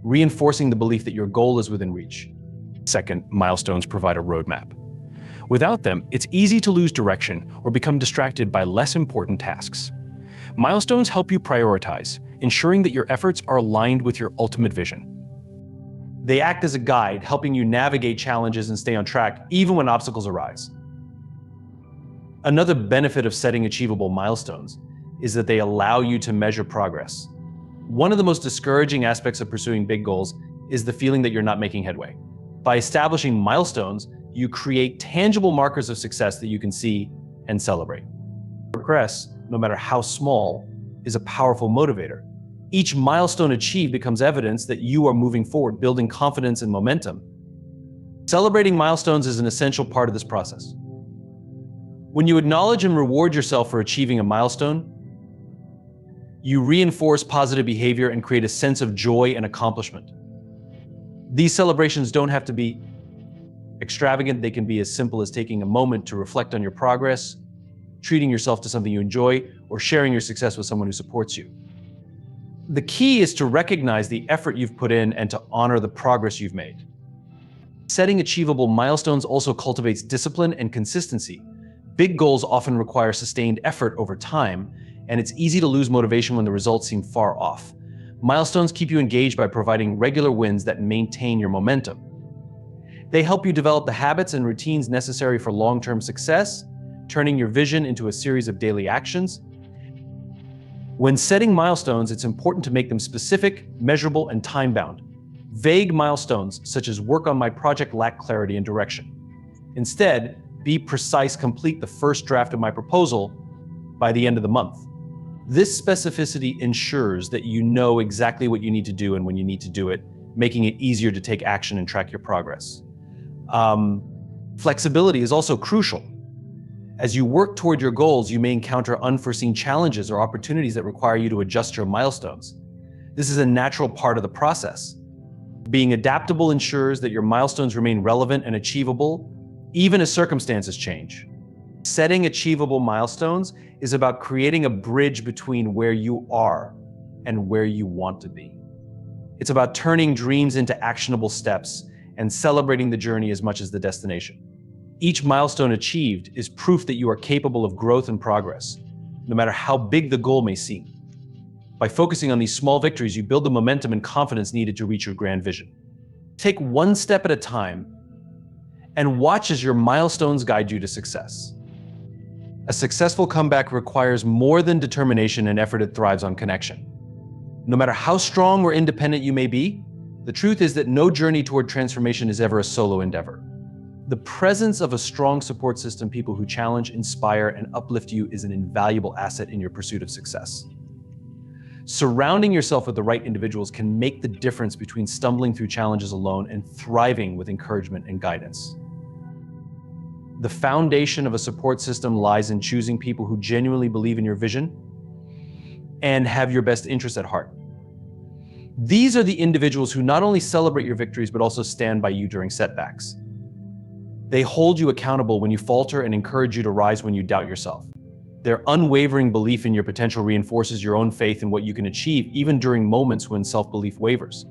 reinforcing the belief that your goal is within reach. Second, milestones provide a roadmap. Without them, it's easy to lose direction or become distracted by less important tasks. Milestones help you prioritize, ensuring that your efforts are aligned with your ultimate vision. They act as a guide, helping you navigate challenges and stay on track, even when obstacles arise. Another benefit of setting achievable milestones is that they allow you to measure progress. One of the most discouraging aspects of pursuing big goals is the feeling that you're not making headway. By establishing milestones, you create tangible markers of success that you can see and celebrate. Progress, no matter how small, is a powerful motivator. Each milestone achieved becomes evidence that you are moving forward, building confidence and momentum. Celebrating milestones is an essential part of this process. When you acknowledge and reward yourself for achieving a milestone, you reinforce positive behavior and create a sense of joy and accomplishment. These celebrations don't have to be extravagant. They can be as simple as taking a moment to reflect on your progress, treating yourself to something you enjoy, or sharing your success with someone who supports you. The key is to recognize the effort you've put in and to honor the progress you've made. Setting achievable milestones also cultivates discipline and consistency. Big goals often require sustained effort over time, and it's easy to lose motivation when the results seem far off. Milestones keep you engaged by providing regular wins that maintain your momentum. They help you develop the habits and routines necessary for long-term success, turning your vision into a series of daily actions. When setting milestones, it's important to make them specific, measurable, and time-bound. Vague milestones, such as work on my project, lack clarity and direction. Instead, be precise, complete the first draft of my proposal by the end of the month. This specificity ensures that you know exactly what you need to do and when you need to do it, making it easier to take action and track your progress. Flexibility is also crucial. As you work toward your goals, you may encounter unforeseen challenges or opportunities that require you to adjust your milestones. This is a natural part of the process. Being adaptable ensures that your milestones remain relevant and achievable, even as circumstances change. Setting achievable milestones is about creating a bridge between where you are and where you want to be. It's about turning dreams into actionable steps and celebrating the journey as much as the destination. Each milestone achieved is proof that you are capable of growth and progress, no matter how big the goal may seem. By focusing on these small victories, you build the momentum and confidence needed to reach your grand vision. Take one step at a time and watch as your milestones guide you to success. A successful comeback requires more than determination and effort. It thrives on connection. No matter how strong or independent you may be, the truth is that no journey toward transformation is ever a solo endeavor. The presence of a strong support system, people who challenge, inspire, and uplift you, is an invaluable asset in your pursuit of success. Surrounding yourself with the right individuals can make the difference between stumbling through challenges alone and thriving with encouragement and guidance. The foundation of a support system lies in choosing people who genuinely believe in your vision and have your best interests at heart. These are the individuals who not only celebrate your victories, but also stand by you during setbacks. They hold you accountable when you falter and encourage you to rise when you doubt yourself. Their unwavering belief in your potential reinforces your own faith in what you can achieve, even during moments when self-belief wavers.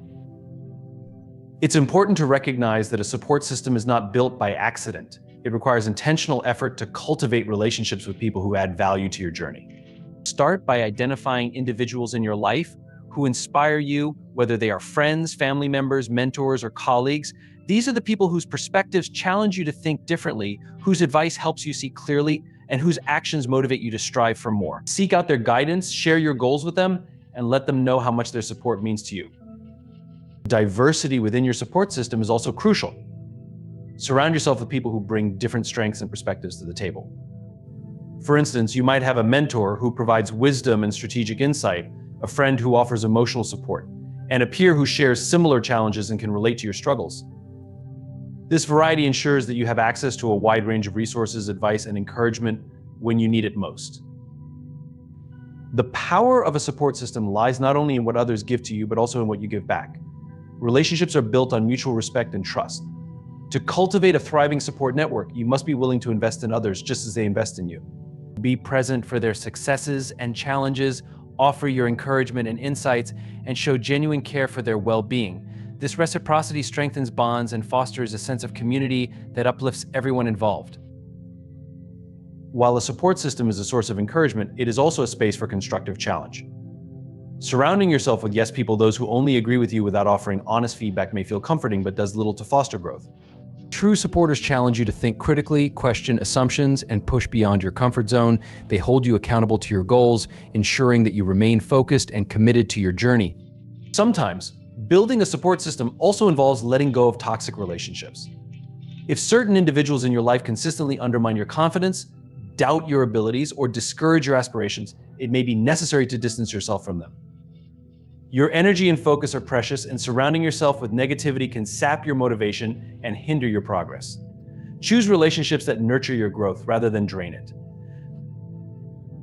It's important to recognize that a support system is not built by accident. It requires intentional effort to cultivate relationships with people who add value to your journey. Start by identifying individuals in your life who inspire you, whether they are friends, family members, mentors, or colleagues. These are the people whose perspectives challenge you to think differently, whose advice helps you see clearly, and whose actions motivate you to strive for more. Seek out their guidance, share your goals with them, and let them know how much their support means to you. Diversity within your support system is also crucial. Surround yourself with people who bring different strengths and perspectives to the table. For instance, you might have a mentor who provides wisdom and strategic insight, a friend who offers emotional support, and a peer who shares similar challenges and can relate to your struggles. This variety ensures that you have access to a wide range of resources, advice, and encouragement when you need it most. The power of a support system lies not only in what others give to you, but also in what you give back. Relationships are built on mutual respect and trust. To cultivate a thriving support network, you must be willing to invest in others just as they invest in you. Be present for their successes and challenges, offer your encouragement and insights, and show genuine care for their well-being. This reciprocity strengthens bonds and fosters a sense of community that uplifts everyone involved. While a support system is a source of encouragement, it is also a space for constructive challenge. Surrounding yourself with yes people, those who only agree with you without offering honest feedback, may feel comforting but does little to foster growth. True supporters challenge you to think critically, question assumptions, and push beyond your comfort zone. They hold you accountable to your goals, ensuring that you remain focused and committed to your journey. Sometimes, building a support system also involves letting go of toxic relationships. If certain individuals in your life consistently undermine your confidence, doubt your abilities, or discourage your aspirations, it may be necessary to distance yourself from them. Your energy and focus are precious, and surrounding yourself with negativity can sap your motivation and hinder your progress. Choose relationships that nurture your growth rather than drain it.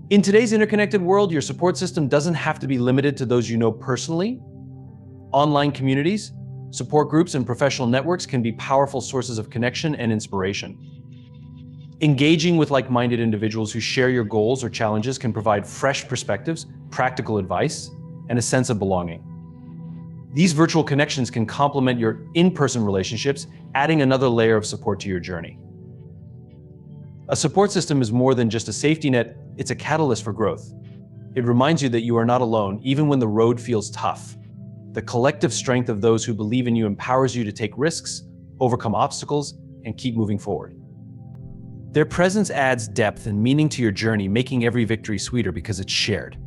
In today's interconnected world, your support system doesn't have to be limited to those you know personally. Online communities, support groups, and professional networks can be powerful sources of connection and inspiration. Engaging with like-minded individuals who share your goals or challenges can provide fresh perspectives, practical advice, and a sense of belonging. These virtual connections can complement your in-person relationships, adding another layer of support to your journey. A support system is more than just a safety net, it's a catalyst for growth. It reminds you that you are not alone, even when the road feels tough. The collective strength of those who believe in you empowers you to take risks, overcome obstacles, and keep moving forward. Their presence adds depth and meaning to your journey, making every victory sweeter because it's shared.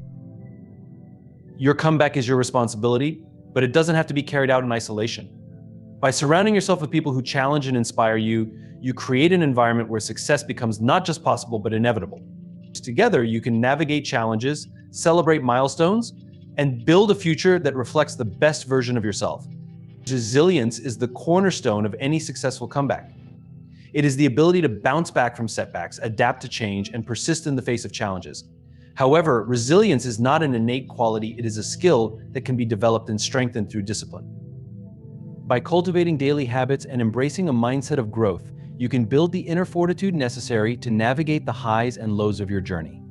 Your comeback is your responsibility, but it doesn't have to be carried out in isolation. By surrounding yourself with people who challenge and inspire you, you create an environment where success becomes not just possible, but inevitable. Together, you can navigate challenges, celebrate milestones, and build a future that reflects the best version of yourself. Resilience is the cornerstone of any successful comeback. It is the ability to bounce back from setbacks, adapt to change, and persist in the face of challenges. However, resilience is not an innate quality, it is a skill that can be developed and strengthened through discipline. By cultivating daily habits and embracing a mindset of growth, you can build the inner fortitude necessary to navigate the highs and lows of your journey.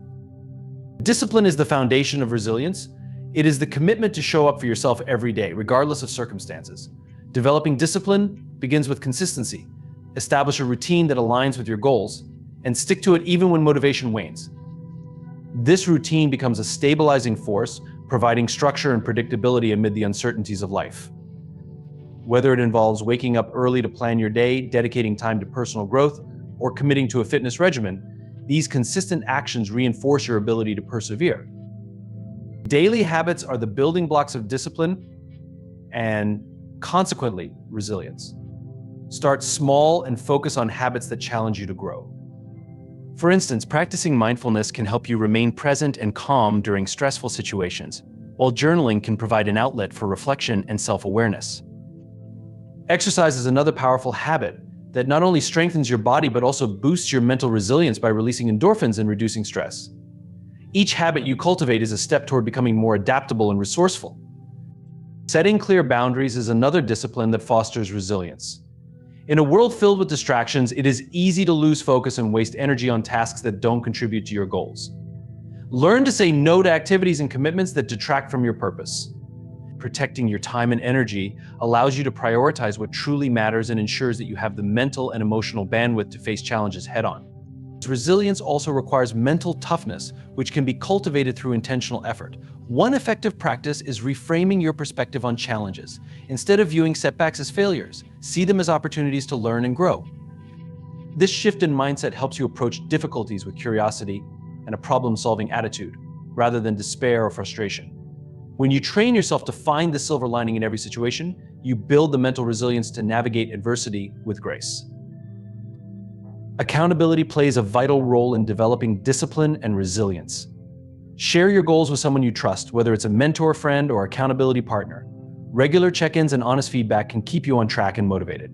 Discipline is the foundation of resilience. It is the commitment to show up for yourself every day, regardless of circumstances. Developing discipline begins with consistency. Establish a routine that aligns with your goals, and stick to it even when motivation wanes. This routine becomes a stabilizing force, providing structure and predictability amid the uncertainties of life. Whether it involves waking up early to plan your day, dedicating time to personal growth, or committing to a fitness regimen, these consistent actions reinforce your ability to persevere. Daily habits are the building blocks of discipline and, consequently, resilience. Start small and focus on habits that challenge you to grow. For instance, practicing mindfulness can help you remain present and calm during stressful situations, while journaling can provide an outlet for reflection and self-awareness. Exercise is another powerful habit that not only strengthens your body but also boosts your mental resilience by releasing endorphins and reducing stress. Each habit you cultivate is a step toward becoming more adaptable and resourceful. Setting clear boundaries is another discipline that fosters resilience. In a world filled with distractions, it is easy to lose focus and waste energy on tasks that don't contribute to your goals. Learn to say no to activities and commitments that detract from your purpose. Protecting your time and energy allows you to prioritize what truly matters and ensures that you have the mental and emotional bandwidth to face challenges head-on. Resilience also requires mental toughness, which can be cultivated through intentional effort. One effective practice is reframing your perspective on challenges. Instead of viewing setbacks as failures, see them as opportunities to learn and grow. This shift in mindset helps you approach difficulties with curiosity and a problem-solving attitude, rather than despair or frustration. When you train yourself to find the silver lining in every situation, you build the mental resilience to navigate adversity with grace. Accountability plays a vital role in developing discipline and resilience. Share your goals with someone you trust, whether it's a mentor, friend, or accountability partner. Regular check-ins and honest feedback can keep you on track and motivated.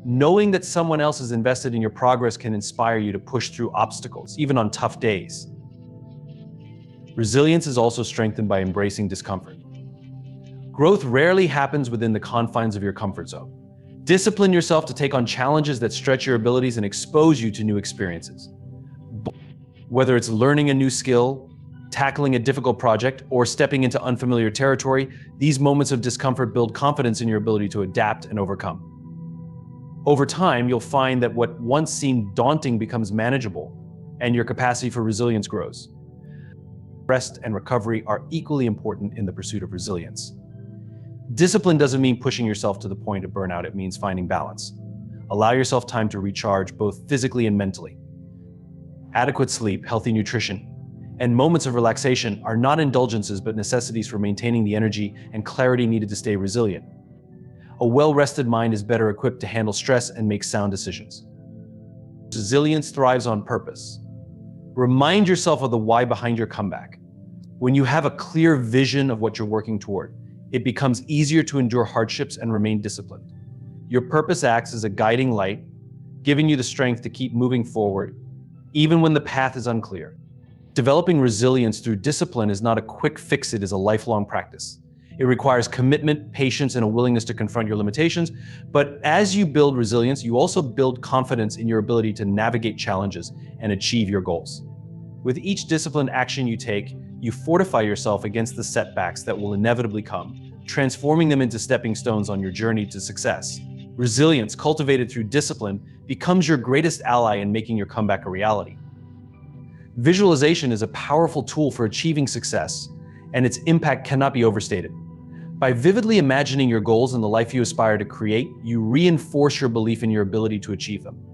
Knowing that someone else is invested in your progress can inspire you to push through obstacles, even on tough days. Resilience is also strengthened by embracing discomfort. Growth rarely happens within the confines of your comfort zone. Discipline yourself to take on challenges that stretch your abilities and expose you to new experiences. Whether it's learning a new skill, tackling a difficult project, or stepping into unfamiliar territory, these moments of discomfort build confidence in your ability to adapt and overcome. Over time, you'll find that what once seemed daunting becomes manageable, and your capacity for resilience grows. Rest and recovery are equally important in the pursuit of resilience. Discipline doesn't mean pushing yourself to the point of burnout, it means finding balance. Allow yourself time to recharge both physically and mentally. Adequate sleep, healthy nutrition, and moments of relaxation are not indulgences but necessities for maintaining the energy and clarity needed to stay resilient. A well-rested mind is better equipped to handle stress and make sound decisions. Resilience thrives on purpose. Remind yourself of the why behind your comeback. When you have a clear vision of what you're working toward, it becomes easier to endure hardships and remain disciplined. Your purpose acts as a guiding light, giving you the strength to keep moving forward, even when the path is unclear. Developing resilience through discipline is not a quick fix, it is a lifelong practice. It requires commitment, patience, and a willingness to confront your limitations. But as you build resilience, you also build confidence in your ability to navigate challenges and achieve your goals. With each disciplined action you take, you fortify yourself against the setbacks that will inevitably come, transforming them into stepping stones on your journey to success. Resilience, cultivated through discipline, becomes your greatest ally in making your comeback a reality. Visualization is a powerful tool for achieving success, and its impact cannot be overstated. By vividly imagining your goals and the life you aspire to create, you reinforce your belief in your ability to achieve them.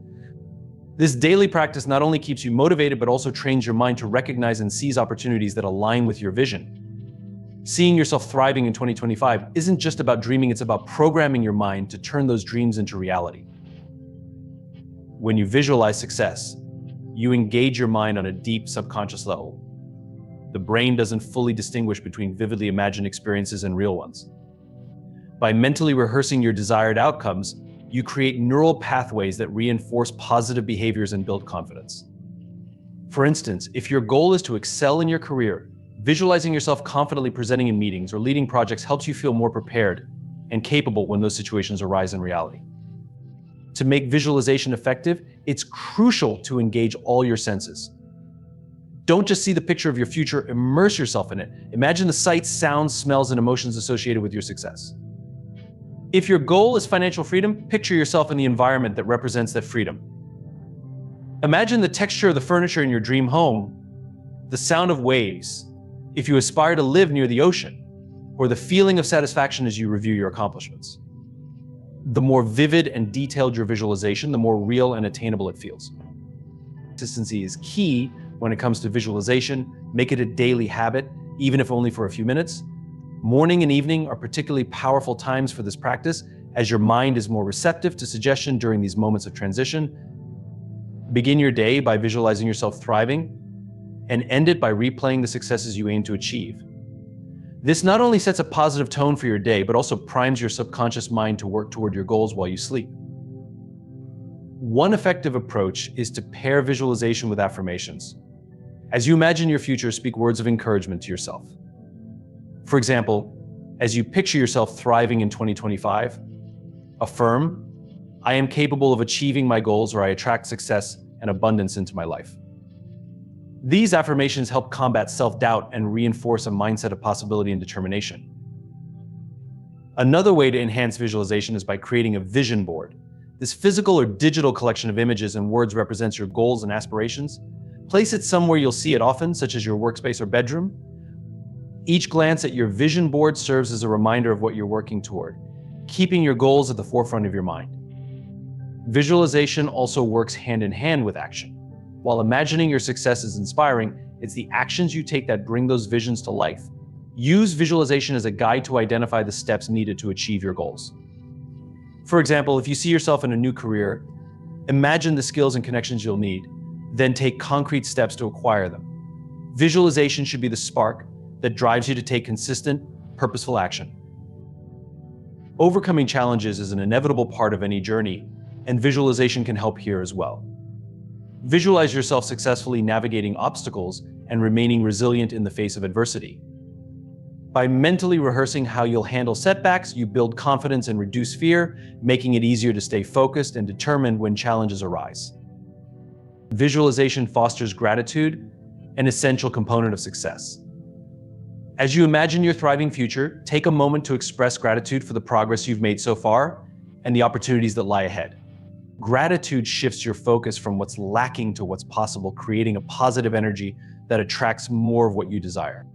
This daily practice not only keeps you motivated, but also trains your mind to recognize and seize opportunities that align with your vision. Seeing yourself thriving in 2025 isn't just about dreaming, it's about programming your mind to turn those dreams into reality. When you visualize success, you engage your mind on a deep subconscious level. The brain doesn't fully distinguish between vividly imagined experiences and real ones. By mentally rehearsing your desired outcomes, you create neural pathways that reinforce positive behaviors and build confidence. For instance, if your goal is to excel in your career, visualizing yourself confidently presenting in meetings or leading projects helps you feel more prepared and capable when those situations arise in reality. To make visualization effective, it's crucial to engage all your senses. Don't just see the picture of your future, immerse yourself in it. Imagine the sights, sounds, smells, and emotions associated with your success. If your goal is financial freedom, picture yourself in the environment that represents that freedom. Imagine the texture of the furniture in your dream home, the sound of waves, if you aspire to live near the ocean, or the feeling of satisfaction as you review your accomplishments. The more vivid and detailed your visualization, the more real and attainable it feels. Consistency is key when it comes to visualization. Make it a daily habit, even if only for a few minutes. Morning and evening are particularly powerful times for this practice, as your mind is more receptive to suggestion during these moments of transition. Begin your day by visualizing yourself thriving, and end it by replaying the successes you aim to achieve. This not only sets a positive tone for your day, but also primes your subconscious mind to work toward your goals while you sleep. One effective approach is to pair visualization with affirmations. As you imagine your future, speak words of encouragement to yourself. For example, as you picture yourself thriving in 2025, affirm, "I am capable of achieving my goals," or "I attract success and abundance into my life." These affirmations help combat self-doubt and reinforce a mindset of possibility and determination. Another way to enhance visualization is by creating a vision board. This physical or digital collection of images and words represents your goals and aspirations. Place it somewhere you'll see it often, such as your workspace or bedroom. Each glance at your vision board serves as a reminder of what you're working toward, keeping your goals at the forefront of your mind. Visualization also works hand in hand with action. While imagining your success is inspiring, it's the actions you take that bring those visions to life. Use visualization as a guide to identify the steps needed to achieve your goals. For example, if you see yourself in a new career, imagine the skills and connections you'll need, then take concrete steps to acquire them. Visualization should be the spark that drives you to take consistent, purposeful action. Overcoming challenges is an inevitable part of any journey, and visualization can help here as well. Visualize yourself successfully navigating obstacles and remaining resilient in the face of adversity. By mentally rehearsing how you'll handle setbacks, you build confidence and reduce fear, making it easier to stay focused and determined when challenges arise. Visualization fosters gratitude, an essential component of success. As you imagine your thriving future, take a moment to express gratitude for the progress you've made so far and the opportunities that lie ahead. Gratitude shifts your focus from what's lacking to what's possible, creating a positive energy that attracts more of what you desire.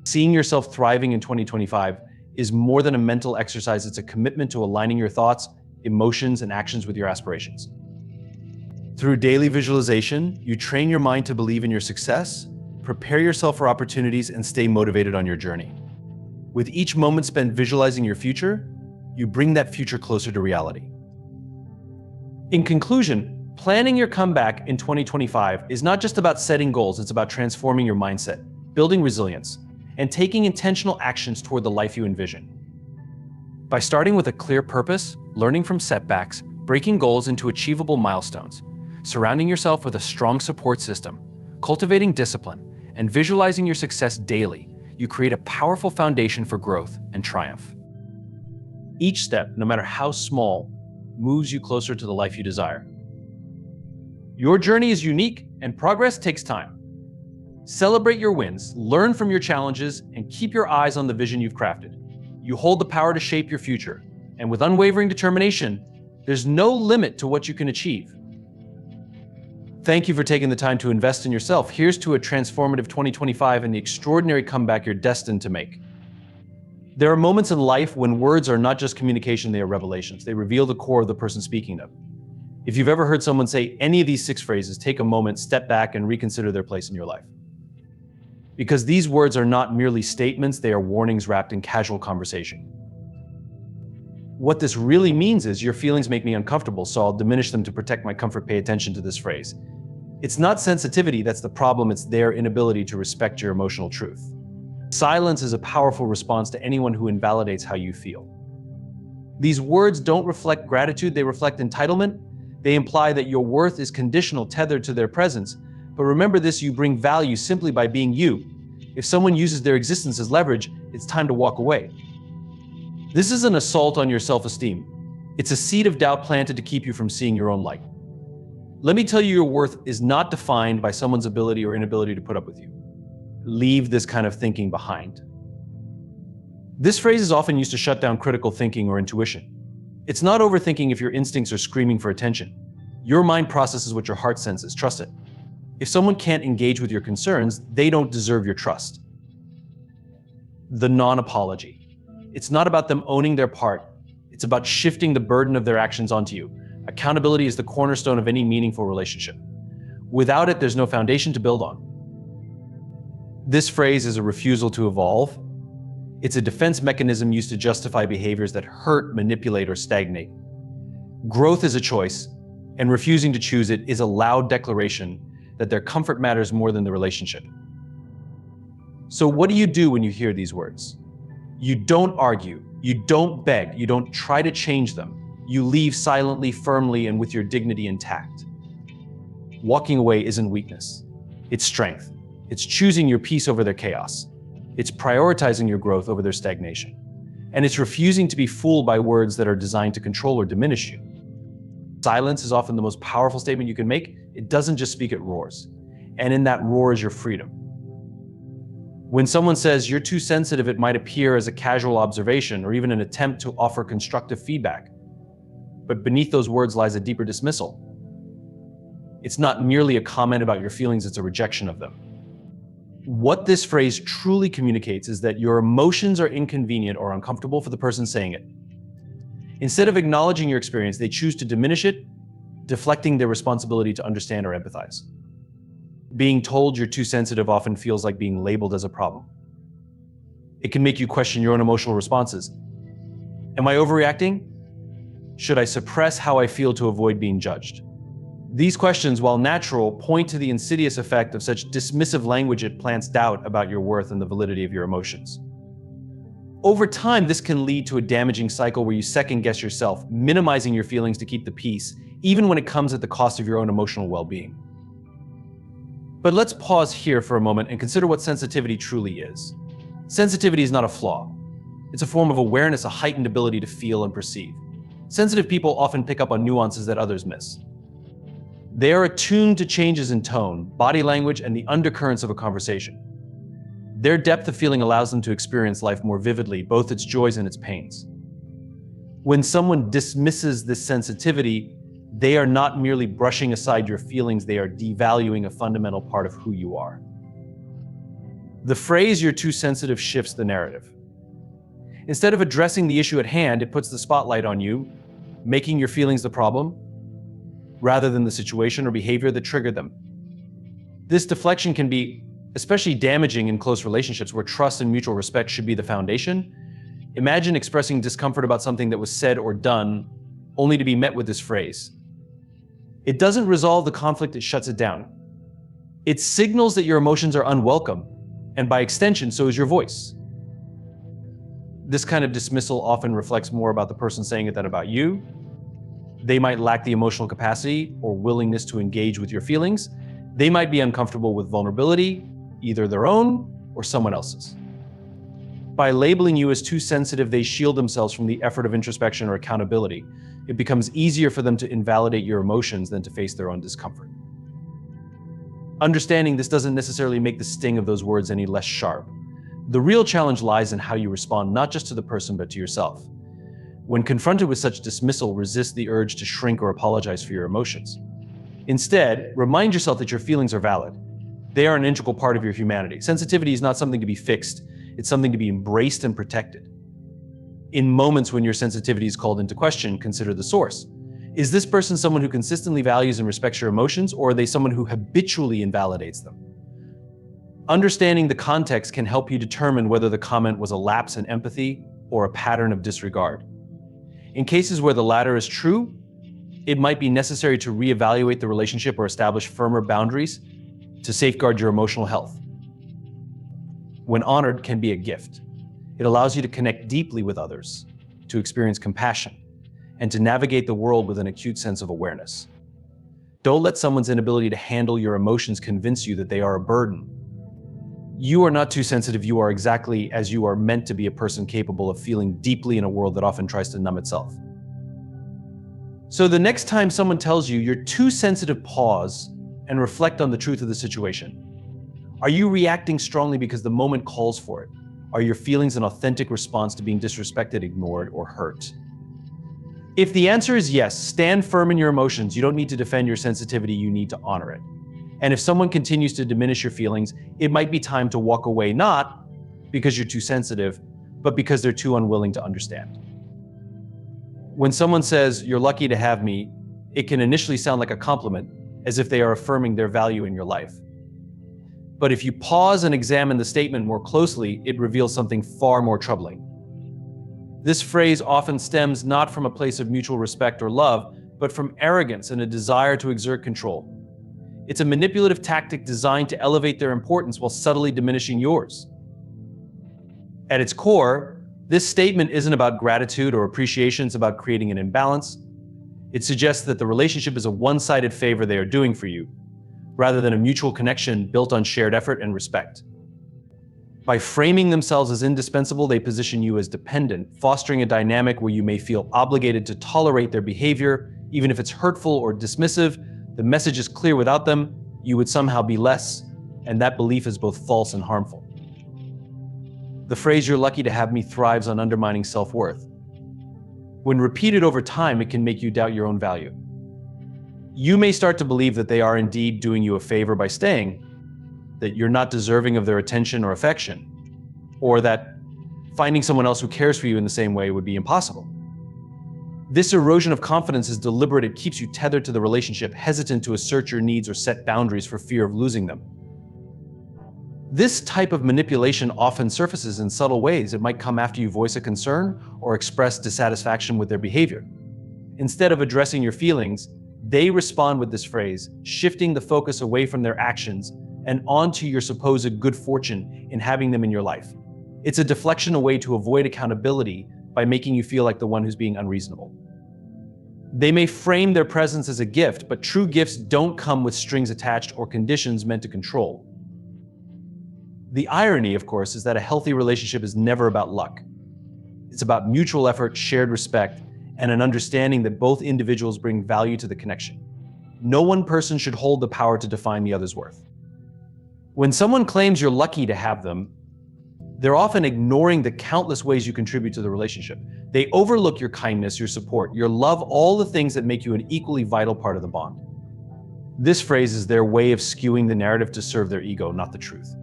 Seeing yourself thriving in 2025 is more than a mental exercise, it's a commitment to aligning your thoughts, emotions, and actions with your aspirations. Through daily visualization, you train your mind to believe in your success, prepare yourself for opportunities, and stay motivated on your journey. With each moment spent visualizing your future, you bring that future closer to reality. In conclusion, planning your comeback in 2025 is not just about setting goals, it's about transforming your mindset, building resilience, and taking intentional actions toward the life you envision. By starting with a clear purpose, learning from setbacks, breaking goals into achievable milestones, surrounding yourself with a strong support system, cultivating discipline, and visualizing your success daily, you create a powerful foundation for growth and triumph. Each step, no matter how small, moves you closer to the life you desire. Your journey is unique, and progress takes time. Celebrate your wins, learn from your challenges, and keep your eyes on the vision you've crafted. You hold the power to shape your future, and with unwavering determination, there's no limit to what you can achieve. Thank you for taking the time to invest in yourself. Here's to a transformative 2025 and the extraordinary comeback you're destined to make. There are moments in life when words are not just communication, they are revelations. They reveal the core of the person speaking them. If you've ever heard someone say any of these 6 phrases, take a moment, step back, and reconsider their place in your life. Because these words are not merely statements, they are warnings wrapped in casual conversation. What this really means is, your feelings make me uncomfortable, so I'll diminish them to protect my comfort. Pay attention to this phrase. It's not sensitivity that's the problem, it's their inability to respect your emotional truth. Silence is a powerful response to anyone who invalidates how you feel. These words don't reflect gratitude, they reflect entitlement. They imply that your worth is conditional, tethered to their presence. But remember this, you bring value simply by being you. If someone uses their existence as leverage, it's time to walk away. This is an assault on your self-esteem. It's a seed of doubt planted to keep you from seeing your own light. Let me tell you, your worth is not defined by someone's ability or inability to put up with you. Leave this kind of thinking behind. This phrase is often used to shut down critical thinking or intuition. It's not overthinking if your instincts are screaming for attention. Your mind processes what your heart senses. Trust it. If someone can't engage with your concerns, they don't deserve your trust. The non-apology. It's not about them owning their part. It's about shifting the burden of their actions onto you. Accountability is the cornerstone of any meaningful relationship. Without it, there's no foundation to build on. This phrase is a refusal to evolve. It's a defense mechanism used to justify behaviors that hurt, manipulate, or stagnate. Growth is a choice, and refusing to choose it is a loud declaration that their comfort matters more than the relationship. So what do you do when you hear these words? You don't argue, you don't beg, you don't try to change them. You leave silently, firmly, and with your dignity intact. Walking away isn't weakness, it's strength. It's choosing your peace over their chaos. It's prioritizing your growth over their stagnation. And it's refusing to be fooled by words that are designed to control or diminish you. Silence is often the most powerful statement you can make. It doesn't just speak, it roars. And in that roar is your freedom. When someone says you're too sensitive, it might appear as a casual observation or even an attempt to offer constructive feedback. But beneath those words lies a deeper dismissal. It's not merely a comment about your feelings, it's a rejection of them. What this phrase truly communicates is that your emotions are inconvenient or uncomfortable for the person saying it. Instead of acknowledging your experience, they choose to diminish it, deflecting their responsibility to understand or empathize. Being told you're too sensitive often feels like being labeled as a problem. It can make you question your own emotional responses. Am I overreacting? Should I suppress how I feel to avoid being judged? These questions, while natural, point to the insidious effect of such dismissive language. It plants doubt about your worth and the validity of your emotions. Over time, this can lead to a damaging cycle where you second-guess yourself, minimizing your feelings to keep the peace, even when it comes at the cost of your own emotional well-being. But let's pause here for a moment and consider what sensitivity truly is. Sensitivity is not a flaw. It's a form of awareness, a heightened ability to feel and perceive. Sensitive people often pick up on nuances that others miss. They are attuned to changes in tone, body language, and the undercurrents of a conversation. Their depth of feeling allows them to experience life more vividly, both its joys and its pains. When someone dismisses this sensitivity, they are not merely brushing aside your feelings, they are devaluing a fundamental part of who you are. The phrase "you're too sensitive" shifts the narrative. Instead of addressing the issue at hand, it puts the spotlight on you, making your feelings the problem rather than the situation or behavior that triggered them. This deflection can be especially damaging in close relationships where trust and mutual respect should be the foundation. Imagine expressing discomfort about something that was said or done only to be met with this phrase. It doesn't resolve the conflict, it shuts it down. It signals that your emotions are unwelcome, and by extension, so is your voice. This kind of dismissal often reflects more about the person saying it than about you. They might lack the emotional capacity or willingness to engage with your feelings. They might be uncomfortable with vulnerability, either their own or someone else's. By labeling you as too sensitive, they shield themselves from the effort of introspection or accountability. It becomes easier for them to invalidate your emotions than to face their own discomfort. Understanding this doesn't necessarily make the sting of those words any less sharp. The real challenge lies in how you respond, not just to the person, but to yourself. When confronted with such dismissal, resist the urge to shrink or apologize for your emotions. Instead, remind yourself that your feelings are valid. They are an integral part of your humanity. Sensitivity is not something to be fixed. It's something to be embraced and protected. In moments when your sensitivity is called into question, consider the source. Is this person someone who consistently values and respects your emotions, or are they someone who habitually invalidates them? Understanding the context can help you determine whether the comment was a lapse in empathy or a pattern of disregard. In cases where the latter is true, it might be necessary to reevaluate the relationship or establish firmer boundaries to safeguard your emotional health. When honored, can be a gift. It allows you to connect deeply with others, to experience compassion, and to navigate the world with an acute sense of awareness. Don't let someone's inability to handle your emotions convince you that they are a burden. You are not too sensitive. You are exactly as you are meant to be, a person capable of feeling deeply in a world that often tries to numb itself. So the next time someone tells you you're too sensitive, pause and reflect on the truth of the situation. Are you reacting strongly because the moment calls for it? Are your feelings an authentic response to being disrespected, ignored, or hurt? If the answer is yes, stand firm in your emotions. You don't need to defend your sensitivity, you need to honor it. And if someone continues to diminish your feelings, it might be time to walk away, not because you're too sensitive, but because they're too unwilling to understand. When someone says, "You're lucky to have me," it can initially sound like a compliment, as if they are affirming their value in your life. But if you pause and examine the statement more closely, it reveals something far more troubling. This phrase often stems not from a place of mutual respect or love, but from arrogance and a desire to exert control. It's a manipulative tactic designed to elevate their importance while subtly diminishing yours. At its core, this statement isn't about gratitude or appreciation, it's about creating an imbalance. It suggests that the relationship is a one-sided favor they are doing for you, rather than a mutual connection built on shared effort and respect. By framing themselves as indispensable, they position you as dependent, fostering a dynamic where you may feel obligated to tolerate their behavior, even if it's hurtful or dismissive. The message is clear: without them, you would somehow be less, and that belief is both false and harmful. The phrase "you're lucky to have me" thrives on undermining self-worth. When repeated over time, it can make you doubt your own value. You may start to believe that they are indeed doing you a favor by staying, that you're not deserving of their attention or affection, or that finding someone else who cares for you in the same way would be impossible. This erosion of confidence is deliberate. It keeps you tethered to the relationship, hesitant to assert your needs or set boundaries for fear of losing them. This type of manipulation often surfaces in subtle ways. It might come after you voice a concern or express dissatisfaction with their behavior. Instead of addressing your feelings, they respond with this phrase, shifting the focus away from their actions and onto your supposed good fortune in having them in your life. It's a deflection away to avoid accountability by making you feel like the one who's being unreasonable. They may frame their presence as a gift, but true gifts don't come with strings attached or conditions meant to control. The irony, of course, is that a healthy relationship is never about luck. It's about mutual effort, shared respect, and an understanding that both individuals bring value to the connection. No one person should hold the power to define the other's worth. When someone claims you're lucky to have them, they're often ignoring the countless ways you contribute to the relationship. They overlook your kindness, your support, your love, all the things that make you an equally vital part of the bond. This phrase is their way of skewing the narrative to serve their ego, not the truth.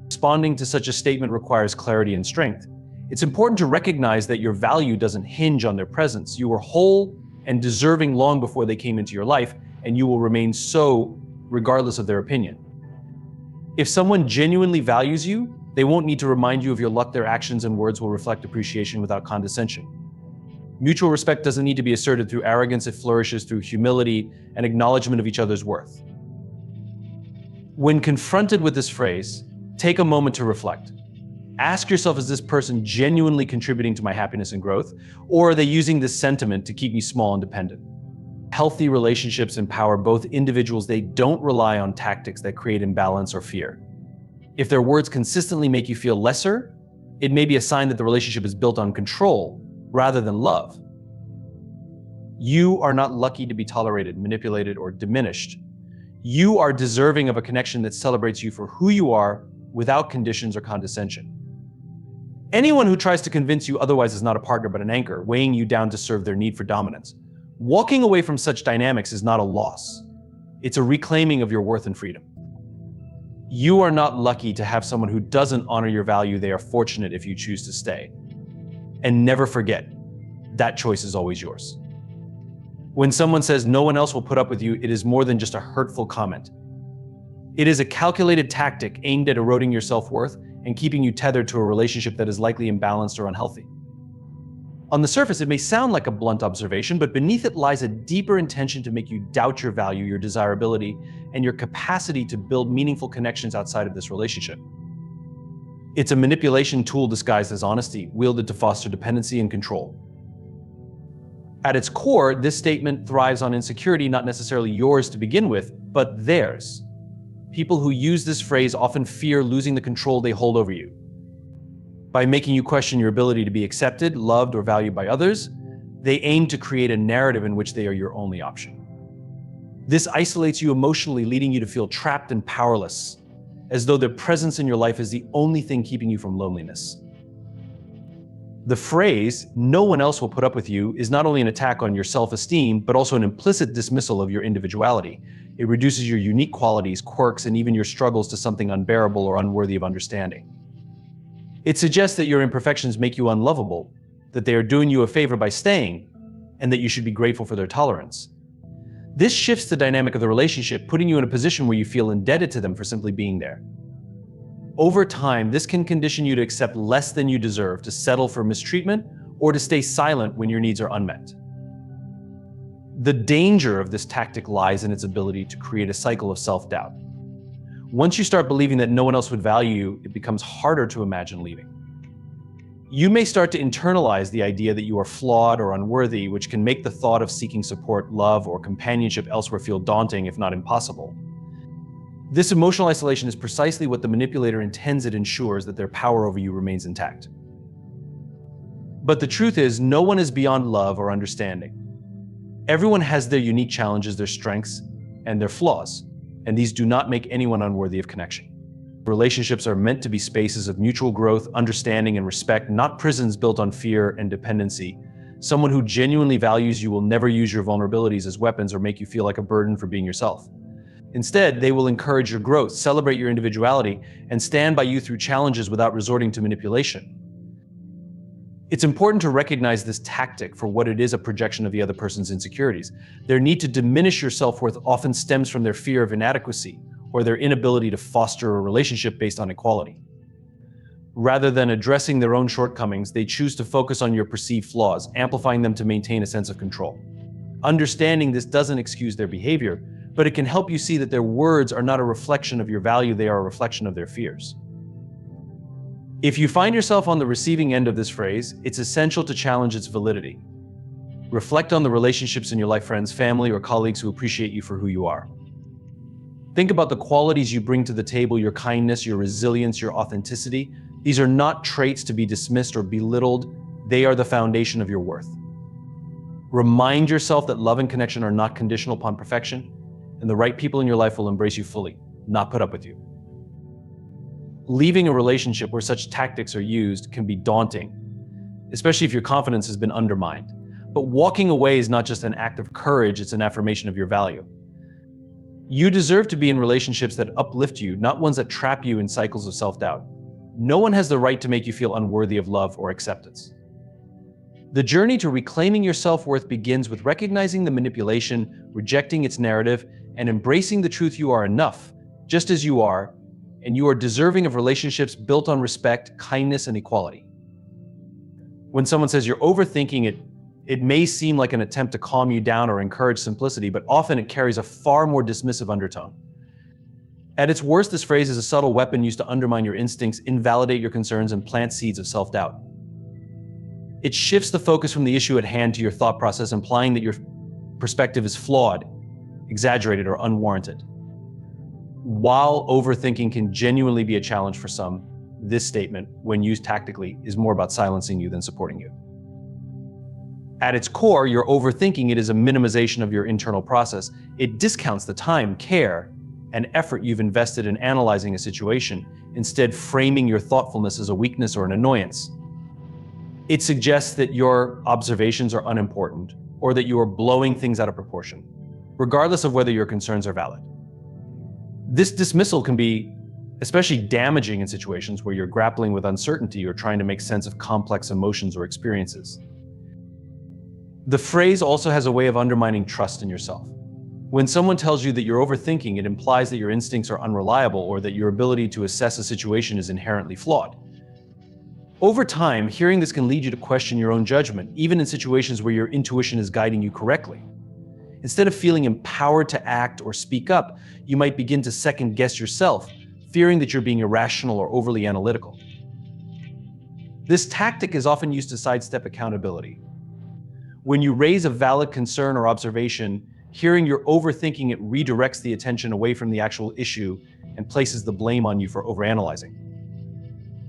Responding to such a statement requires clarity and strength. It's important to recognize that your value doesn't hinge on their presence. You were whole and deserving long before they came into your life, and you will remain so regardless of their opinion. If someone genuinely values you, they won't need to remind you of your luck. Their actions and words will reflect appreciation without condescension. Mutual respect doesn't need to be asserted through arrogance. It flourishes through humility and acknowledgement of each other's worth. When confronted with this phrase, take a moment to reflect. Ask yourself, is this person genuinely contributing to my happiness and growth, or are they using this sentiment to keep me small and dependent? Healthy relationships empower both individuals. They don't rely on tactics that create imbalance or fear. If their words consistently make you feel lesser, it may be a sign that the relationship is built on control rather than love. You are not lucky to be tolerated, manipulated, or diminished. You are deserving of a connection that celebrates you for who you are without conditions or condescension. Anyone who tries to convince you otherwise is not a partner but an anchor, weighing you down to serve their need for dominance. Walking away from such dynamics is not a loss. It's a reclaiming of your worth and freedom. You are not lucky to have someone who doesn't honor your value. They are fortunate if you choose to stay. And never forget, that choice is always yours. When someone says no one else will put up with you, it is more than just a hurtful comment. It is a calculated tactic aimed at eroding your self-worth and keeping you tethered to a relationship that is likely imbalanced or unhealthy. On the surface, it may sound like a blunt observation, but beneath it lies a deeper intention to make you doubt your value, your desirability, and your capacity to build meaningful connections outside of this relationship. It's a manipulation tool disguised as honesty, wielded to foster dependency and control. At its core, this statement thrives on insecurity, not necessarily yours to begin with, but theirs. People who use this phrase often fear losing the control they hold over you. By making you question your ability to be accepted, loved, or valued by others, they aim to create a narrative in which they are your only option. This isolates you emotionally, leading you to feel trapped and powerless, as though their presence in your life is the only thing keeping you from loneliness. The phrase, "no one else will put up with you," is not only an attack on your self-esteem, but also an implicit dismissal of your individuality. It reduces your unique qualities, quirks, and even your struggles to something unbearable or unworthy of understanding. It suggests that your imperfections make you unlovable, that they are doing you a favor by staying, and that you should be grateful for their tolerance. This shifts the dynamic of the relationship, putting you in a position where you feel indebted to them for simply being there. Over time, this can condition you to accept less than you deserve, to settle for mistreatment, or to stay silent when your needs are unmet. The danger of this tactic lies in its ability to create a cycle of self-doubt. Once you start believing that no one else would value you, it becomes harder to imagine leaving. You may start to internalize the idea that you are flawed or unworthy, which can make the thought of seeking support, love, or companionship elsewhere feel daunting, if not impossible. This emotional isolation is precisely what the manipulator intends. It ensures that their power over you remains intact. But the truth is, no one is beyond love or understanding. Everyone has their unique challenges, their strengths, and their flaws, and these do not make anyone unworthy of connection. Relationships are meant to be spaces of mutual growth, understanding, and respect, not prisons built on fear and dependency. Someone who genuinely values you will never use your vulnerabilities as weapons or make you feel like a burden for being yourself. Instead, they will encourage your growth, celebrate your individuality, and stand by you through challenges without resorting to manipulation. It's important to recognize this tactic for what it is: a projection of the other person's insecurities. Their need to diminish your self-worth often stems from their fear of inadequacy or their inability to foster a relationship based on equality. Rather than addressing their own shortcomings, they choose to focus on your perceived flaws, amplifying them to maintain a sense of control. Understanding this doesn't excuse their behavior, but it can help you see that their words are not a reflection of your value, they are a reflection of their fears. If you find yourself on the receiving end of this phrase, it's essential to challenge its validity. Reflect on the relationships in your life, friends, family, or colleagues who appreciate you for who you are. Think about the qualities you bring to the table: your kindness, your resilience, your authenticity. These are not traits to be dismissed or belittled. They are the foundation of your worth. Remind yourself that love and connection are not conditional upon perfection, and the right people in your life will embrace you fully, not put up with you. Leaving a relationship where such tactics are used can be daunting, especially if your confidence has been undermined. But walking away is not just an act of courage, it's an affirmation of your value. You deserve to be in relationships that uplift you, not ones that trap you in cycles of self-doubt. No one has the right to make you feel unworthy of love or acceptance. The journey to reclaiming your self-worth begins with recognizing the manipulation, rejecting its narrative, and embracing the truth you are enough, just as you are, and you are deserving of relationships built on respect, kindness, and equality. When someone says you're overthinking it, it may seem like an attempt to calm you down or encourage simplicity, but often it carries a far more dismissive undertone. At its worst, this phrase is a subtle weapon used to undermine your instincts, invalidate your concerns, and plant seeds of self-doubt. It shifts the focus from the issue at hand to your thought process, implying that your perspective is flawed, exaggerated, or unwarranted. While overthinking can genuinely be a challenge for some, this statement, when used tactically, is more about silencing you than supporting you. At its core, your overthinking it is a minimization of your internal process. It discounts the time, care, and effort you've invested in analyzing a situation, instead framing your thoughtfulness as a weakness or an annoyance. It suggests that your observations are unimportant, or that you are blowing things out of proportion, regardless of whether your concerns are valid. This dismissal can be especially damaging in situations where you're grappling with uncertainty or trying to make sense of complex emotions or experiences. The phrase also has a way of undermining trust in yourself. When someone tells you that you're overthinking, it implies that your instincts are unreliable or that your ability to assess a situation is inherently flawed. Over time, hearing this can lead you to question your own judgment, even in situations where your intuition is guiding you correctly. Instead of feeling empowered to act or speak up, you might begin to second-guess yourself, fearing that you're being irrational or overly analytical. This tactic is often used to sidestep accountability. When you raise a valid concern or observation, hearing you're overthinking it redirects the attention away from the actual issue and places the blame on you for overanalyzing.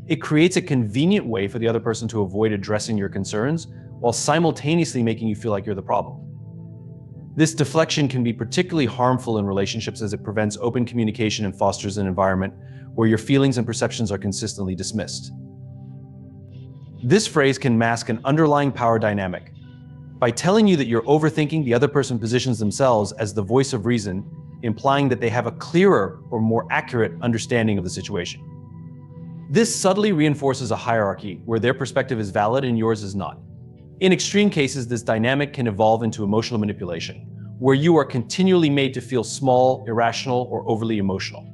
It creates a convenient way for the other person to avoid addressing your concerns while simultaneously making you feel like you're the problem. This deflection can be particularly harmful in relationships as it prevents open communication and fosters an environment where your feelings and perceptions are consistently dismissed. This phrase can mask an underlying power dynamic. By telling you that you're overthinking, the other person positions themselves as the voice of reason, implying that they have a clearer or more accurate understanding of the situation. This subtly reinforces a hierarchy where their perspective is valid and yours is not. In extreme cases, this dynamic can evolve into emotional manipulation, where you are continually made to feel small, irrational, or overly emotional.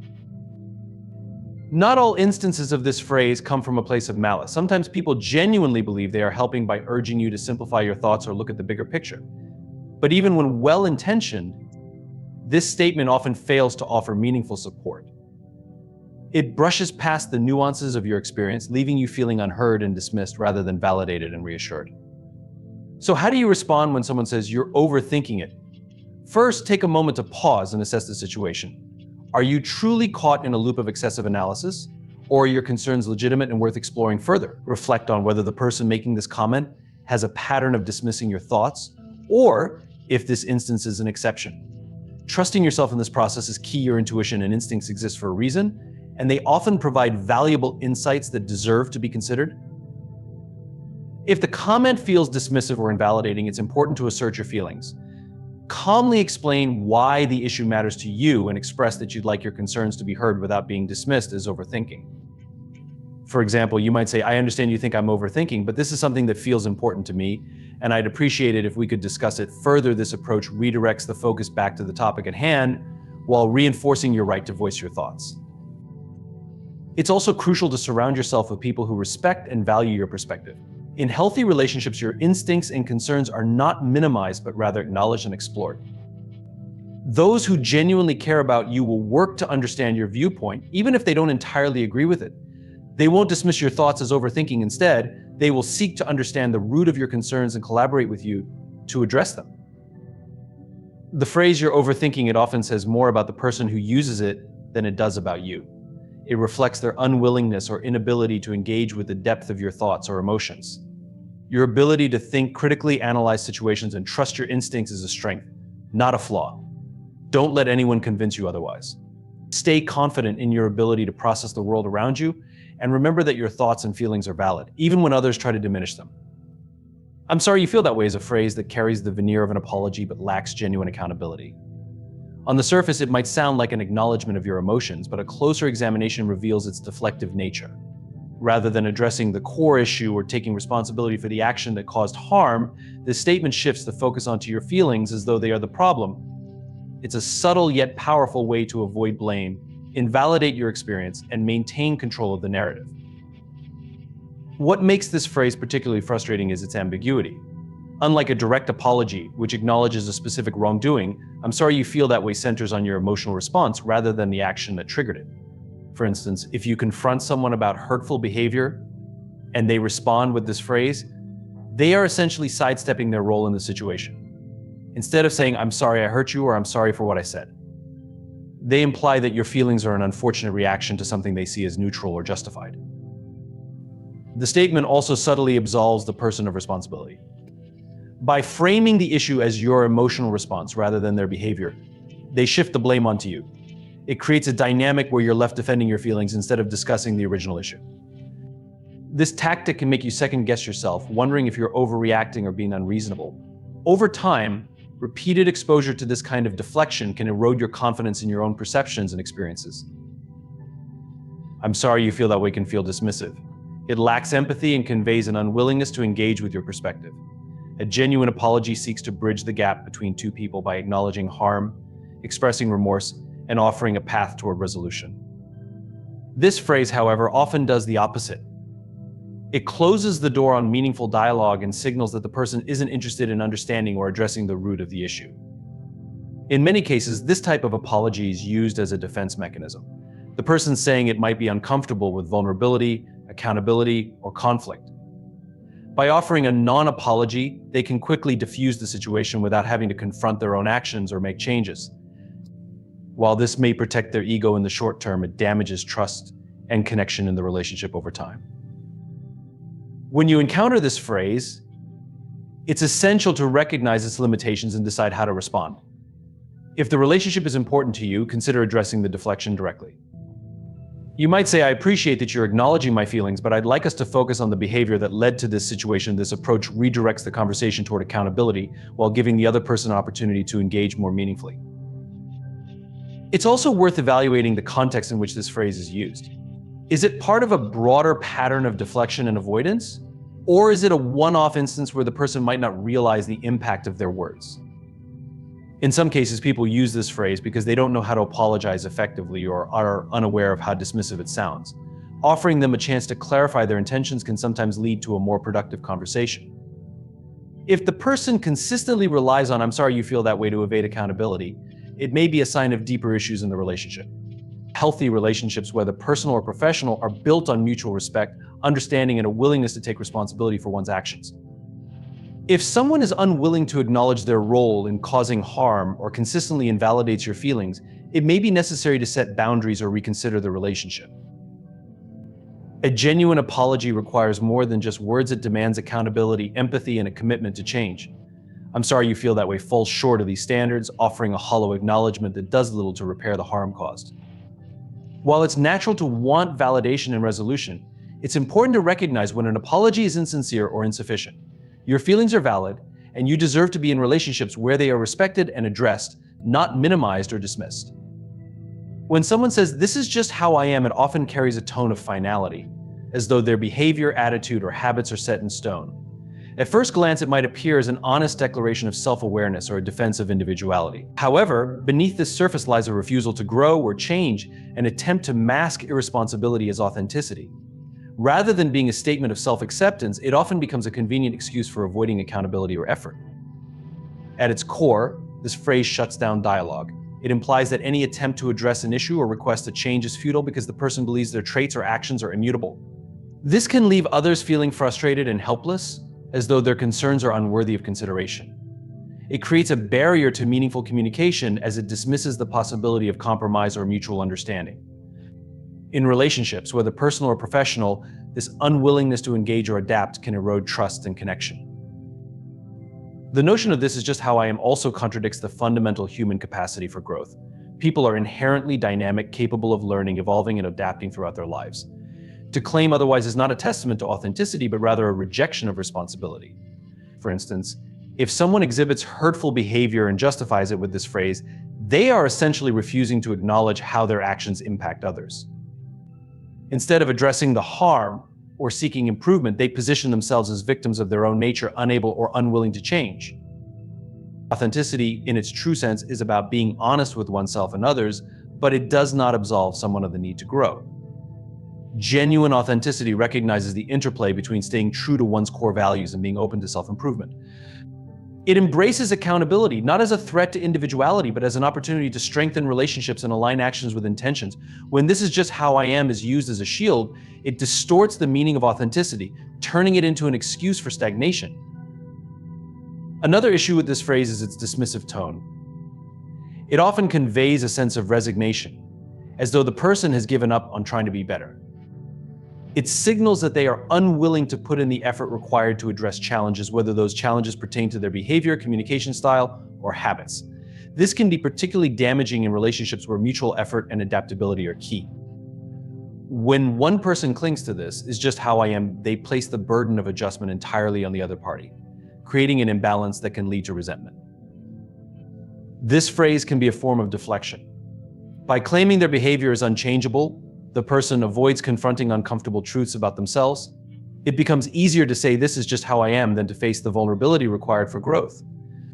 Not all instances of this phrase come from a place of malice. Sometimes people genuinely believe they are helping by urging you to simplify your thoughts or look at the bigger picture. But even when well-intentioned, this statement often fails to offer meaningful support. It brushes past the nuances of your experience, leaving you feeling unheard and dismissed rather than validated and reassured. So how do you respond when someone says you're overthinking it? First, take a moment to pause and assess the situation. Are you truly caught in a loop of excessive analysis? Or are your concerns legitimate and worth exploring further? Reflect on whether the person making this comment has a pattern of dismissing your thoughts, or if this instance is an exception. Trusting yourself in this process is key. Your intuition and instincts exist for a reason, and they often provide valuable insights that deserve to be considered. If the comment feels dismissive or invalidating, it's important to assert your feelings. Calmly explain why the issue matters to you and express that you'd like your concerns to be heard without being dismissed as overthinking. For example, you might say, I understand you think I'm overthinking, but this is something that feels important to me, and I'd appreciate it if we could discuss it further. This approach redirects the focus back to the topic at hand while reinforcing your right to voice your thoughts. It's also crucial to surround yourself with people who respect and value your perspective. In healthy relationships, your instincts and concerns are not minimized, but rather acknowledged and explored. Those who genuinely care about you will work to understand your viewpoint, even if they don't entirely agree with it. They won't dismiss your thoughts as overthinking. Instead, they will seek to understand the root of your concerns and collaborate with you to address them. The phrase "you're overthinking it" often says more about the person who uses it than it does about you. It reflects their unwillingness or inability to engage with the depth of your thoughts or emotions. Your ability to think critically, analyze situations, and trust your instincts is a strength, not a flaw. Don't let anyone convince you otherwise. Stay confident in your ability to process the world around you, and remember that your thoughts and feelings are valid, even when others try to diminish them. "I'm sorry you feel that way" is a phrase that carries the veneer of an apology but lacks genuine accountability. On the surface, it might sound like an acknowledgement of your emotions, but a closer examination reveals its deflective nature. Rather than addressing the core issue or taking responsibility for the action that caused harm, this statement shifts the focus onto your feelings as though they are the problem. It's a subtle yet powerful way to avoid blame, invalidate your experience, and maintain control of the narrative. What makes this phrase particularly frustrating is its ambiguity. Unlike a direct apology, which acknowledges a specific wrongdoing, "I'm sorry you feel that way" centers on your emotional response rather than the action that triggered it. For instance, if you confront someone about hurtful behavior and they respond with this phrase, they are essentially sidestepping their role in the situation. Instead of saying, "I'm sorry I hurt you," or "I'm sorry for what I said," they imply that your feelings are an unfortunate reaction to something they see as neutral or justified. The statement also subtly absolves the person of responsibility. By framing the issue as your emotional response rather than their behavior, they shift the blame onto you. It creates a dynamic where you're left defending your feelings instead of discussing the original issue. This tactic can make you second-guess yourself, wondering if you're overreacting or being unreasonable. Over time, repeated exposure to this kind of deflection can erode your confidence in your own perceptions and experiences. "I'm sorry you feel that way" can feel dismissive. It lacks empathy and conveys an unwillingness to engage with your perspective. A genuine apology seeks to bridge the gap between two people by acknowledging harm, expressing remorse, and offering a path toward resolution. This phrase, however, often does the opposite. It closes the door on meaningful dialogue and signals that the person isn't interested in understanding or addressing the root of the issue. In many cases, this type of apology is used as a defense mechanism. The person saying it might be uncomfortable with vulnerability, accountability, or conflict. By offering a non-apology, they can quickly diffuse the situation without having to confront their own actions or make changes. While this may protect their ego in the short term, it damages trust and connection in the relationship over time. When you encounter this phrase, it's essential to recognize its limitations and decide how to respond. If the relationship is important to you, consider addressing the deflection directly. You might say, "I appreciate that you're acknowledging my feelings, but I'd like us to focus on the behavior that led to this situation." This approach redirects the conversation toward accountability while giving the other person an opportunity to engage more meaningfully. It's also worth evaluating the context in which this phrase is used. Is it part of a broader pattern of deflection and avoidance? Or is it a one-off instance where the person might not realize the impact of their words? In some cases, people use this phrase because they don't know how to apologize effectively or are unaware of how dismissive it sounds. Offering them a chance to clarify their intentions can sometimes lead to a more productive conversation. If the person consistently relies on "I'm sorry you feel that way" to evade accountability, it may be a sign of deeper issues in the relationship. Healthy relationships, whether personal or professional, are built on mutual respect, understanding, and a willingness to take responsibility for one's actions. If someone is unwilling to acknowledge their role in causing harm or consistently invalidates your feelings, it may be necessary to set boundaries or reconsider the relationship. A genuine apology requires more than just words. It demands accountability, empathy, and a commitment to change. "I'm sorry you feel that way" falls short of these standards, offering a hollow acknowledgement that does little to repair the harm caused. While it's natural to want validation and resolution, it's important to recognize when an apology is insincere or insufficient. Your feelings are valid, and you deserve to be in relationships where they are respected and addressed, not minimized or dismissed. When someone says, "This is just how I am," it often carries a tone of finality, as though their behavior, attitude, or habits are set in stone. At first glance, it might appear as an honest declaration of self-awareness or a defense of individuality. However, beneath this surface lies a refusal to grow or change, an attempt to mask irresponsibility as authenticity. Rather than being a statement of self-acceptance, it often becomes a convenient excuse for avoiding accountability or effort. At its core, this phrase shuts down dialogue. It implies that any attempt to address an issue or request a change is futile because the person believes their traits or actions are immutable. This can leave others feeling frustrated and helpless, as though their concerns are unworthy of consideration. It creates a barrier to meaningful communication as it dismisses the possibility of compromise or mutual understanding. In relationships, whether personal or professional, this unwillingness to engage or adapt can erode trust and connection. The notion of "this is just how I am" also contradicts the fundamental human capacity for growth. People are inherently dynamic, capable of learning, evolving, and adapting throughout their lives. To claim otherwise is not a testament to authenticity, but rather a rejection of responsibility. For instance, if someone exhibits hurtful behavior and justifies it with this phrase, they are essentially refusing to acknowledge how their actions impact others. Instead of addressing the harm or seeking improvement, they position themselves as victims of their own nature, unable or unwilling to change. Authenticity, in its true sense, is about being honest with oneself and others, but it does not absolve someone of the need to grow. Genuine authenticity recognizes the interplay between staying true to one's core values and being open to self-improvement. It embraces accountability, not as a threat to individuality, but as an opportunity to strengthen relationships and align actions with intentions. When "this is just how I am" is used as a shield, it distorts the meaning of authenticity, turning it into an excuse for stagnation. Another issue with this phrase is its dismissive tone. It often conveys a sense of resignation, as though the person has given up on trying to be better. It signals that they are unwilling to put in the effort required to address challenges, whether those challenges pertain to their behavior, communication style, or habits. This can be particularly damaging in relationships where mutual effort and adaptability are key. When one person clings to "this is just how I am," they place the burden of adjustment entirely on the other party, creating an imbalance that can lead to resentment. This phrase can be a form of deflection. By claiming their behavior is unchangeable, the person avoids confronting uncomfortable truths about themselves. It becomes easier to say "this is just how I am" than to face the vulnerability required for growth.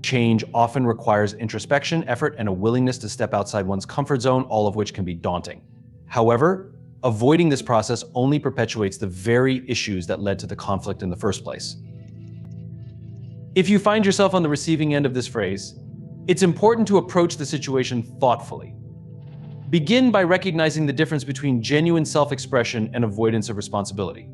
Change often requires introspection, effort, and a willingness to step outside one's comfort zone, all of which can be daunting. However, avoiding this process only perpetuates the very issues that led to the conflict in the first place. If you find yourself on the receiving end of this phrase, it's important to approach the situation thoughtfully. Begin by recognizing the difference between genuine self-expression and avoidance of responsibility.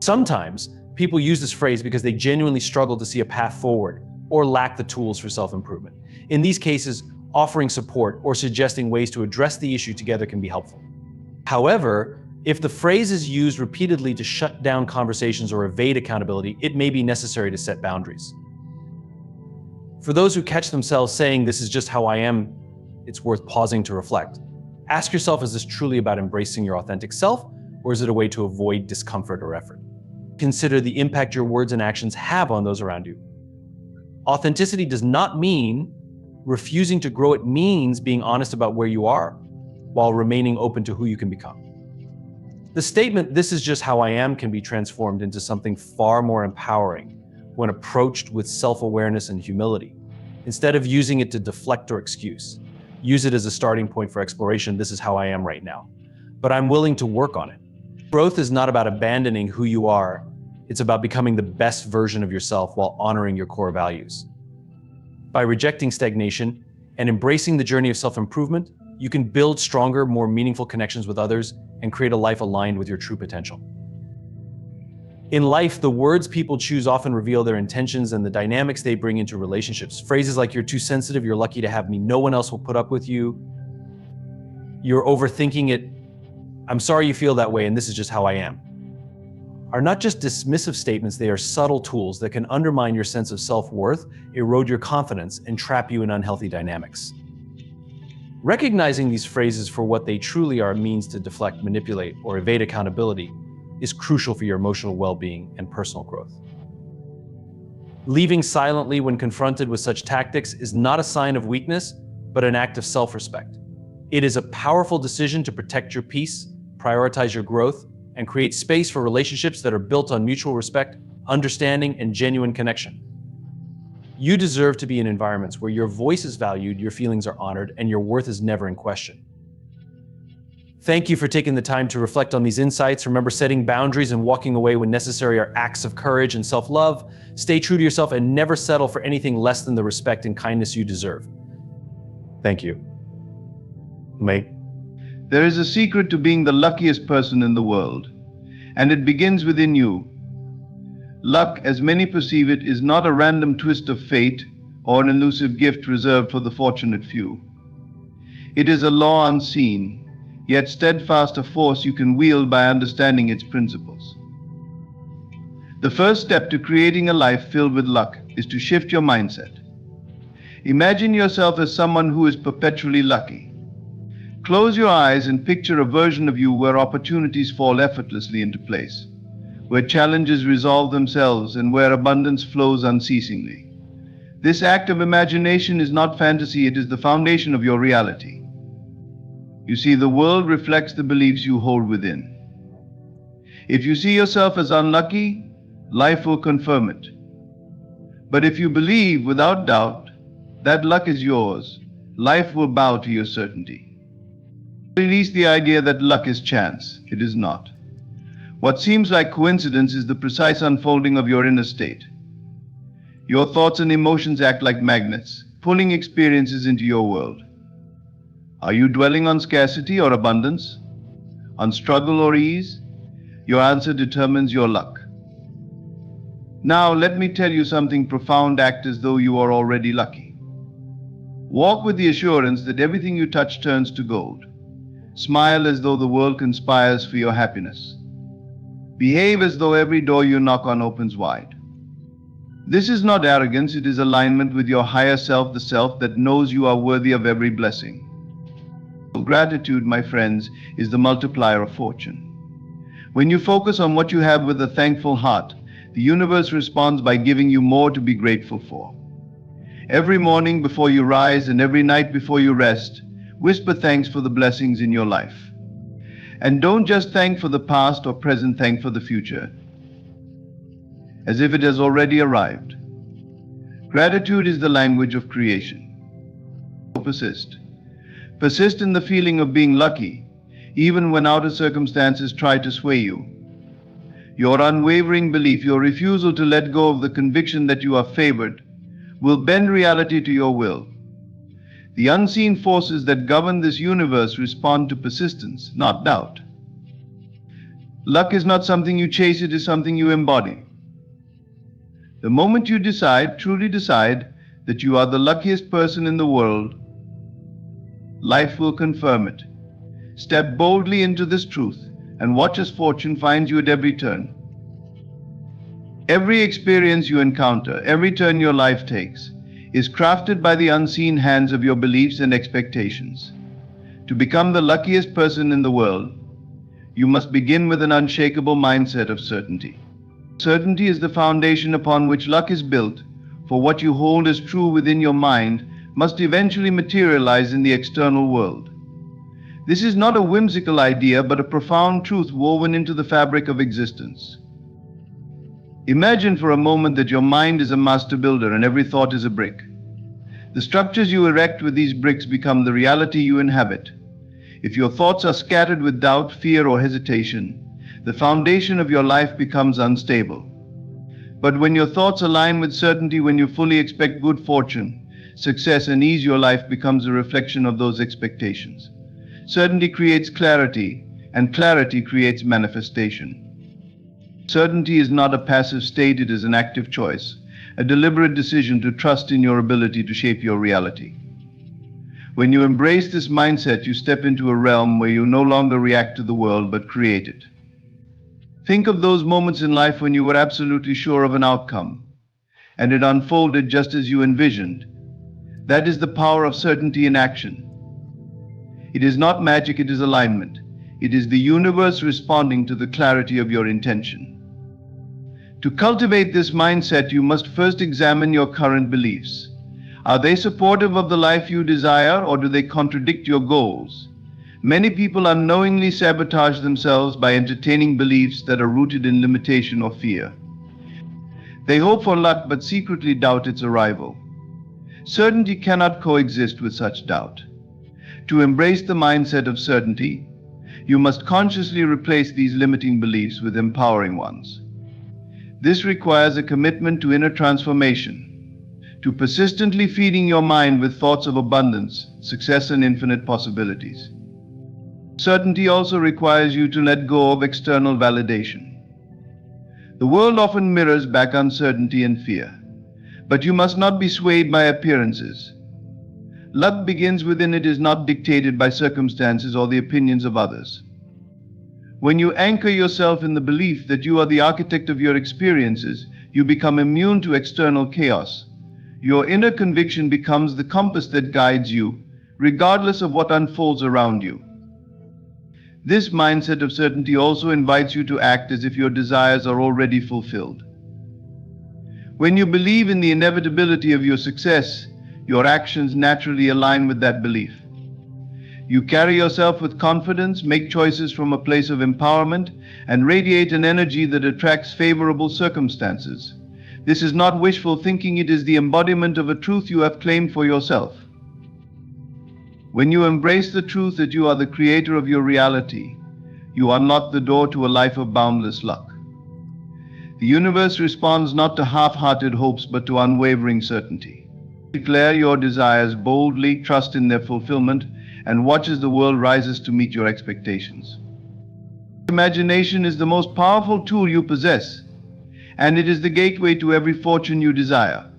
Sometimes, people use this phrase because they genuinely struggle to see a path forward or lack the tools for self-improvement. In these cases, offering support or suggesting ways to address the issue together can be helpful. However, if the phrase is used repeatedly to shut down conversations or evade accountability, it may be necessary to set boundaries. For those who catch themselves saying "this is just how I am," it's worth pausing to reflect. Ask yourself, is this truly about embracing your authentic self, or is it a way to avoid discomfort or effort? Consider the impact your words and actions have on those around you. Authenticity does not mean refusing to grow. It means being honest about where you are, while remaining open to who you can become. The statement "this is just how I am" can be transformed into something far more empowering when approached with self-awareness and humility. Instead of using it to deflect or excuse, use it as a starting point for exploration. "This is how I am right now, but I'm willing to work on it." Growth is not about abandoning who you are. It's about becoming the best version of yourself while honoring your core values. By rejecting stagnation and embracing the journey of self-improvement, you can build stronger, more meaningful connections with others and create a life aligned with your true potential. In life, the words people choose often reveal their intentions and the dynamics they bring into relationships. Phrases like "you're too sensitive," "you're lucky to have me," "no one else will put up with you," "you're overthinking it," "I'm sorry you feel that way," and "this is just how I am," are not just dismissive statements. They are subtle tools that can undermine your sense of self-worth, erode your confidence, and trap you in unhealthy dynamics. Recognizing these phrases for what they truly are means to deflect, manipulate, or evade accountability is crucial for your emotional well-being and personal growth. Leaving silently when confronted with such tactics is not a sign of weakness, but an act of self-respect. It is a powerful decision to protect your peace, prioritize your growth, and create space for relationships that are built on mutual respect, understanding, and genuine connection. You deserve to be in environments where your voice is valued, your feelings are honored, and your worth is never in question. Thank you for taking the time to reflect on these insights. Remember, setting boundaries and walking away when necessary are acts of courage and self-love. Stay true to yourself and never settle for anything less than the respect and kindness you deserve. Thank you. Mate. There is a secret to being the luckiest person in the world, and it begins within you. Luck, as many perceive it, is not a random twist of fate or an elusive gift reserved for the fortunate few. It is a law unseen, yet steadfast, a force you can wield by understanding its principles. The first step to creating a life filled with luck is to shift your mindset. Imagine yourself as someone who is perpetually lucky. Close your eyes and picture a version of you where opportunities fall effortlessly into place, where challenges resolve themselves, and where abundance flows unceasingly. This act of imagination is not fantasy, it is the foundation of your reality. You see, the world reflects the beliefs you hold within. If you see yourself as unlucky, life will confirm it. But if you believe without doubt that luck is yours, life will bow to your certainty. Release the idea that luck is chance. It is not. What seems like coincidence is the precise unfolding of your inner state. Your thoughts and emotions act like magnets, pulling experiences into your world. Are you dwelling on scarcity or abundance? On struggle or ease? Your answer determines your luck. Now let me tell you something profound. Act as though you are already lucky. Walk with the assurance that everything you touch turns to gold. Smile as though the world conspires for your happiness. Behave as though every door you knock on opens wide. This is not arrogance, it is alignment with your higher self, the self that knows you are worthy of every blessing. Gratitude, my friends, is the multiplier of fortune. When you focus on what you have with a thankful heart, the universe responds by giving you more to be grateful for. Every morning before you rise and every night before you rest, whisper thanks for the blessings in your life. And don't just thank for the past or present, thank for the future, as if it has already arrived. Gratitude is the language of creation. Persist. Persist in the feeling of being lucky, even when outer circumstances try to sway you. Your unwavering belief, your refusal to let go of the conviction that you are favored, will bend reality to your will. The unseen forces that govern this universe respond to persistence, not doubt. Luck is not something you chase, it is something you embody. The moment you decide, truly decide, that you are the luckiest person in the world, life will confirm it. Step boldly into this truth and watch as fortune finds you at every turn. Every experience you encounter, every turn your life takes, is crafted by the unseen hands of your beliefs and expectations. To become the luckiest person in the world, you must begin with an unshakable mindset of certainty. Certainty is the foundation upon which luck is built, for what you hold as true within your mind must eventually materialize in the external world. This is not a whimsical idea, but a profound truth woven into the fabric of existence. Imagine for a moment that your mind is a master builder and every thought is a brick. The structures you erect with these bricks become the reality you inhabit. If your thoughts are scattered with doubt, fear, or hesitation, the foundation of your life becomes unstable. But when your thoughts align with certainty, when you fully expect good fortune, success, and ease, your life becomes a reflection of those expectations. Certainty creates clarity, and clarity creates manifestation. Certainty is not a passive state, it is an active choice, a deliberate decision to trust in your ability to shape your reality. When you embrace this mindset, you step into a realm where you no longer react to the world, but create it. Think of those moments in life when you were absolutely sure of an outcome, and it unfolded just as you envisioned. That is the power of certainty in action. It is not magic, it is alignment. It is the universe responding to the clarity of your intention. To cultivate this mindset, you must first examine your current beliefs. Are they supportive of the life you desire, or do they contradict your goals? Many people unknowingly sabotage themselves by entertaining beliefs that are rooted in limitation or fear. They hope for luck but secretly doubt its arrival. Certainty cannot coexist with such doubt. To embrace the mindset of certainty, you must consciously replace these limiting beliefs with empowering ones. This requires a commitment to inner transformation, to persistently feeding your mind with thoughts of abundance, success, and infinite possibilities. Certainty also requires you to let go of external validation. The world often mirrors back uncertainty and fear, but you must not be swayed by appearances. Luck begins within, it is not dictated by circumstances or the opinions of others. When you anchor yourself in the belief that you are the architect of your experiences, you become immune to external chaos. Your inner conviction becomes the compass that guides you, regardless of what unfolds around you. This mindset of certainty also invites you to act as if your desires are already fulfilled. When you believe in the inevitability of your success, your actions naturally align with that belief. You carry yourself with confidence, make choices from a place of empowerment, and radiate an energy that attracts favorable circumstances. This is not wishful thinking, it is the embodiment of a truth you have claimed for yourself. When you embrace the truth that you are the creator of your reality, you unlock the door to a life of boundless luck. The universe responds not to half-hearted hopes but to unwavering certainty. Declare your desires boldly, trust in their fulfillment, and watch as the world rises to meet your expectations. Imagination is the most powerful tool you possess, and it is the gateway to every fortune you desire.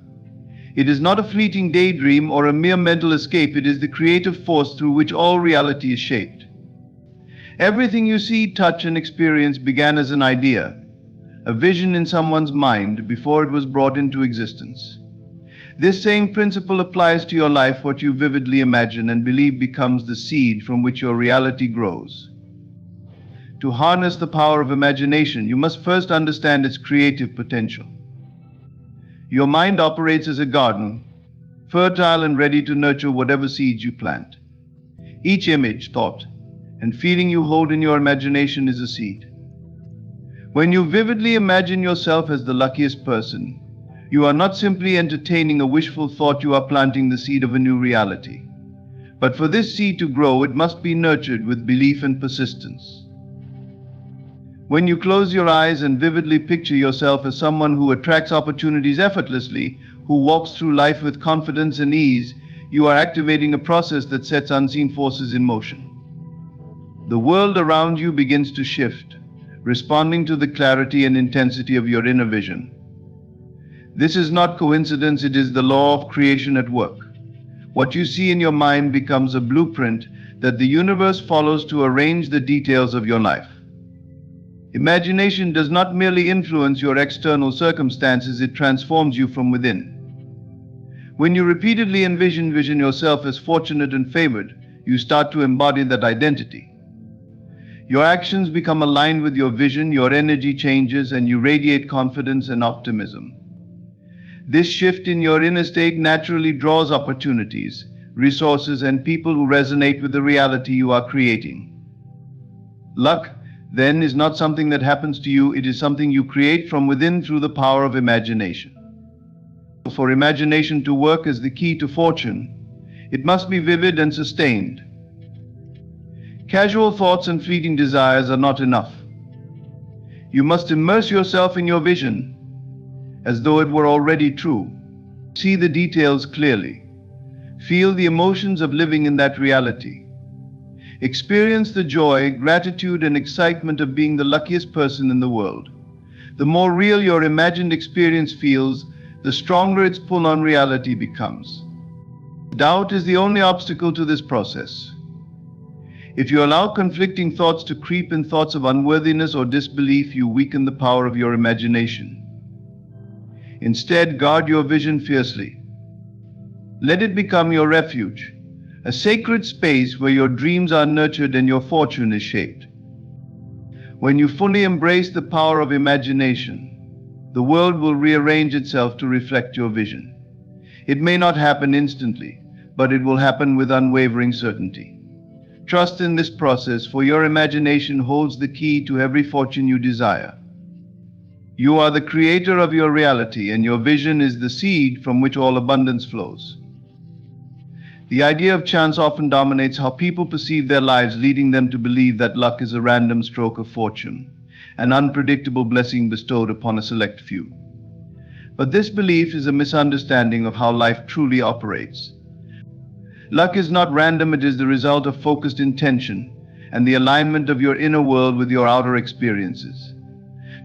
It is not a fleeting daydream or a mere mental escape, it is the creative force through which all reality is shaped. Everything you see, touch, and experience began as an idea, a vision in someone's mind before it was brought into existence. This same principle applies to your life. What you vividly imagine and believe becomes the seed from which your reality grows. To harness the power of imagination, you must first understand its creative potential. Your mind operates as a garden, fertile and ready to nurture whatever seeds you plant. Each image, thought, and feeling you hold in your imagination is a seed. When you vividly imagine yourself as the luckiest person, you are not simply entertaining a wishful thought, you are planting the seed of a new reality. But for this seed to grow, it must be nurtured with belief and persistence. When you close your eyes and vividly picture yourself as someone who attracts opportunities effortlessly, who walks through life with confidence and ease, you are activating a process that sets unseen forces in motion. The world around you begins to shift, responding to the clarity and intensity of your inner vision. This is not coincidence, it is the law of creation at work. What you see in your mind becomes a blueprint that the universe follows to arrange the details of your life. Imagination does not merely influence your external circumstances, it transforms you from within. When you repeatedly envision yourself as fortunate and favored, you start to embody that identity. Your actions become aligned with your vision, your energy changes, and you radiate confidence and optimism. This shift in your inner state naturally draws opportunities, resources, and people who resonate with the reality you are creating. Luck, then, is not something that happens to you, it is something you create from within through the power of imagination. For imagination to work as the key to fortune, it must be vivid and sustained. Casual thoughts and fleeting desires are not enough. You must immerse yourself in your vision as though it were already true. See the details clearly. Feel the emotions of living in that reality. Experience the joy, gratitude, and excitement of being the luckiest person in the world. The more real your imagined experience feels, the stronger its pull on reality becomes. Doubt is the only obstacle to this process. If you allow conflicting thoughts to creep in, thoughts of unworthiness or disbelief, you weaken the power of your imagination. Instead, guard your vision fiercely. Let it become your refuge, a sacred space where your dreams are nurtured and your fortune is shaped. When you fully embrace the power of imagination, the world will rearrange itself to reflect your vision. It may not happen instantly, but it will happen with unwavering certainty. Trust in this process, for your imagination holds the key to every fortune you desire. You are the creator of your reality, and your vision is the seed from which all abundance flows. The idea of chance often dominates how people perceive their lives, leading them to believe that luck is a random stroke of fortune, an unpredictable blessing bestowed upon a select few. But this belief is a misunderstanding of how life truly operates. Luck is not random, it is the result of focused intention and the alignment of your inner world with your outer experiences.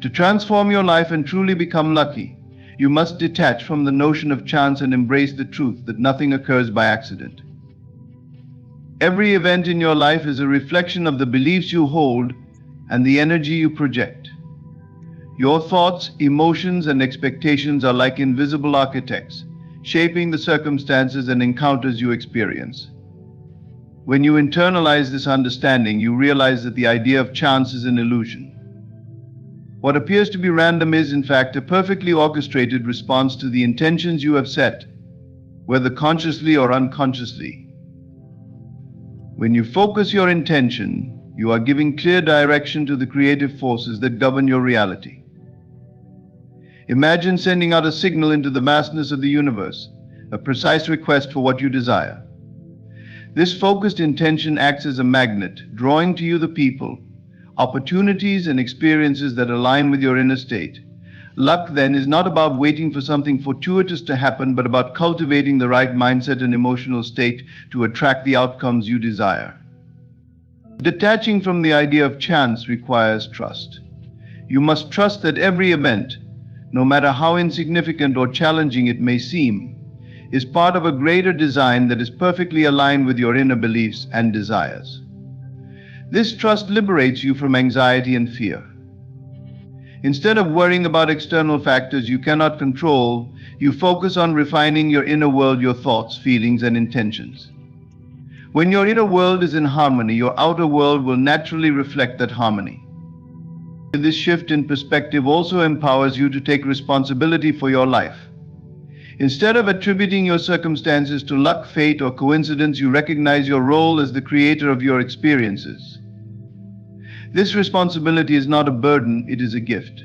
To transform your life and truly become lucky, you must detach from the notion of chance and embrace the truth that nothing occurs by accident. Every event in your life is a reflection of the beliefs you hold and the energy you project. Your thoughts, emotions, and expectations are like invisible architects, shaping the circumstances and encounters you experience. When you internalize this understanding, you realize that the idea of chance is an illusion. What appears to be random is, in fact, a perfectly orchestrated response to the intentions you have set, whether consciously or unconsciously. When you focus your intention, you are giving clear direction to the creative forces that govern your reality. Imagine sending out a signal into the vastness of the universe, a precise request for what you desire. This focused intention acts as a magnet, drawing to you the people, opportunities, and experiences that align with your inner state. Luck, then, is not about waiting for something fortuitous to happen, but about cultivating the right mindset and emotional state to attract the outcomes you desire. Detaching from the idea of chance requires trust. You must trust that every event, no matter how insignificant or challenging it may seem, is part of a greater design that is perfectly aligned with your inner beliefs and desires. This trust liberates you from anxiety and fear. Instead of worrying about external factors you cannot control, you focus on refining your inner world, your thoughts, feelings, and intentions. When your inner world is in harmony, your outer world will naturally reflect that harmony. This shift in perspective also empowers you to take responsibility for your life. Instead of attributing your circumstances to luck, fate, or coincidence, you recognize your role as the creator of your experiences. This responsibility is not a burden, it is a gift.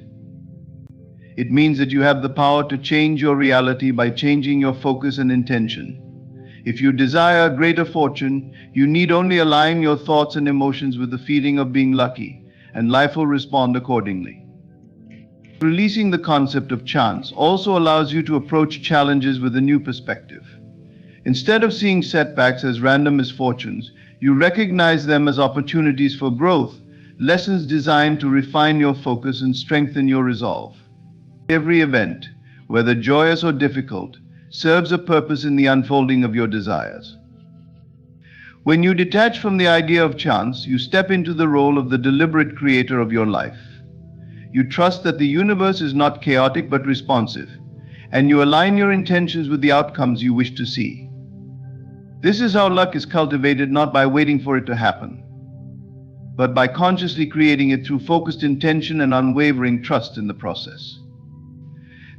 It means that you have the power to change your reality by changing your focus and intention. If you desire greater fortune, you need only align your thoughts and emotions with the feeling of being lucky, and life will respond accordingly. Releasing the concept of chance also allows you to approach challenges with a new perspective. Instead of seeing setbacks as random misfortunes, you recognize them as opportunities for growth, lessons designed to refine your focus and strengthen your resolve. Every event, whether joyous or difficult, serves a purpose in the unfolding of your desires. When you detach from the idea of chance, you step into the role of the deliberate creator of your life. You trust that the universe is not chaotic but responsive, and you align your intentions with the outcomes you wish to see. This is how luck is cultivated, not by waiting for it to happen, but by consciously creating it through focused intention and unwavering trust in the process.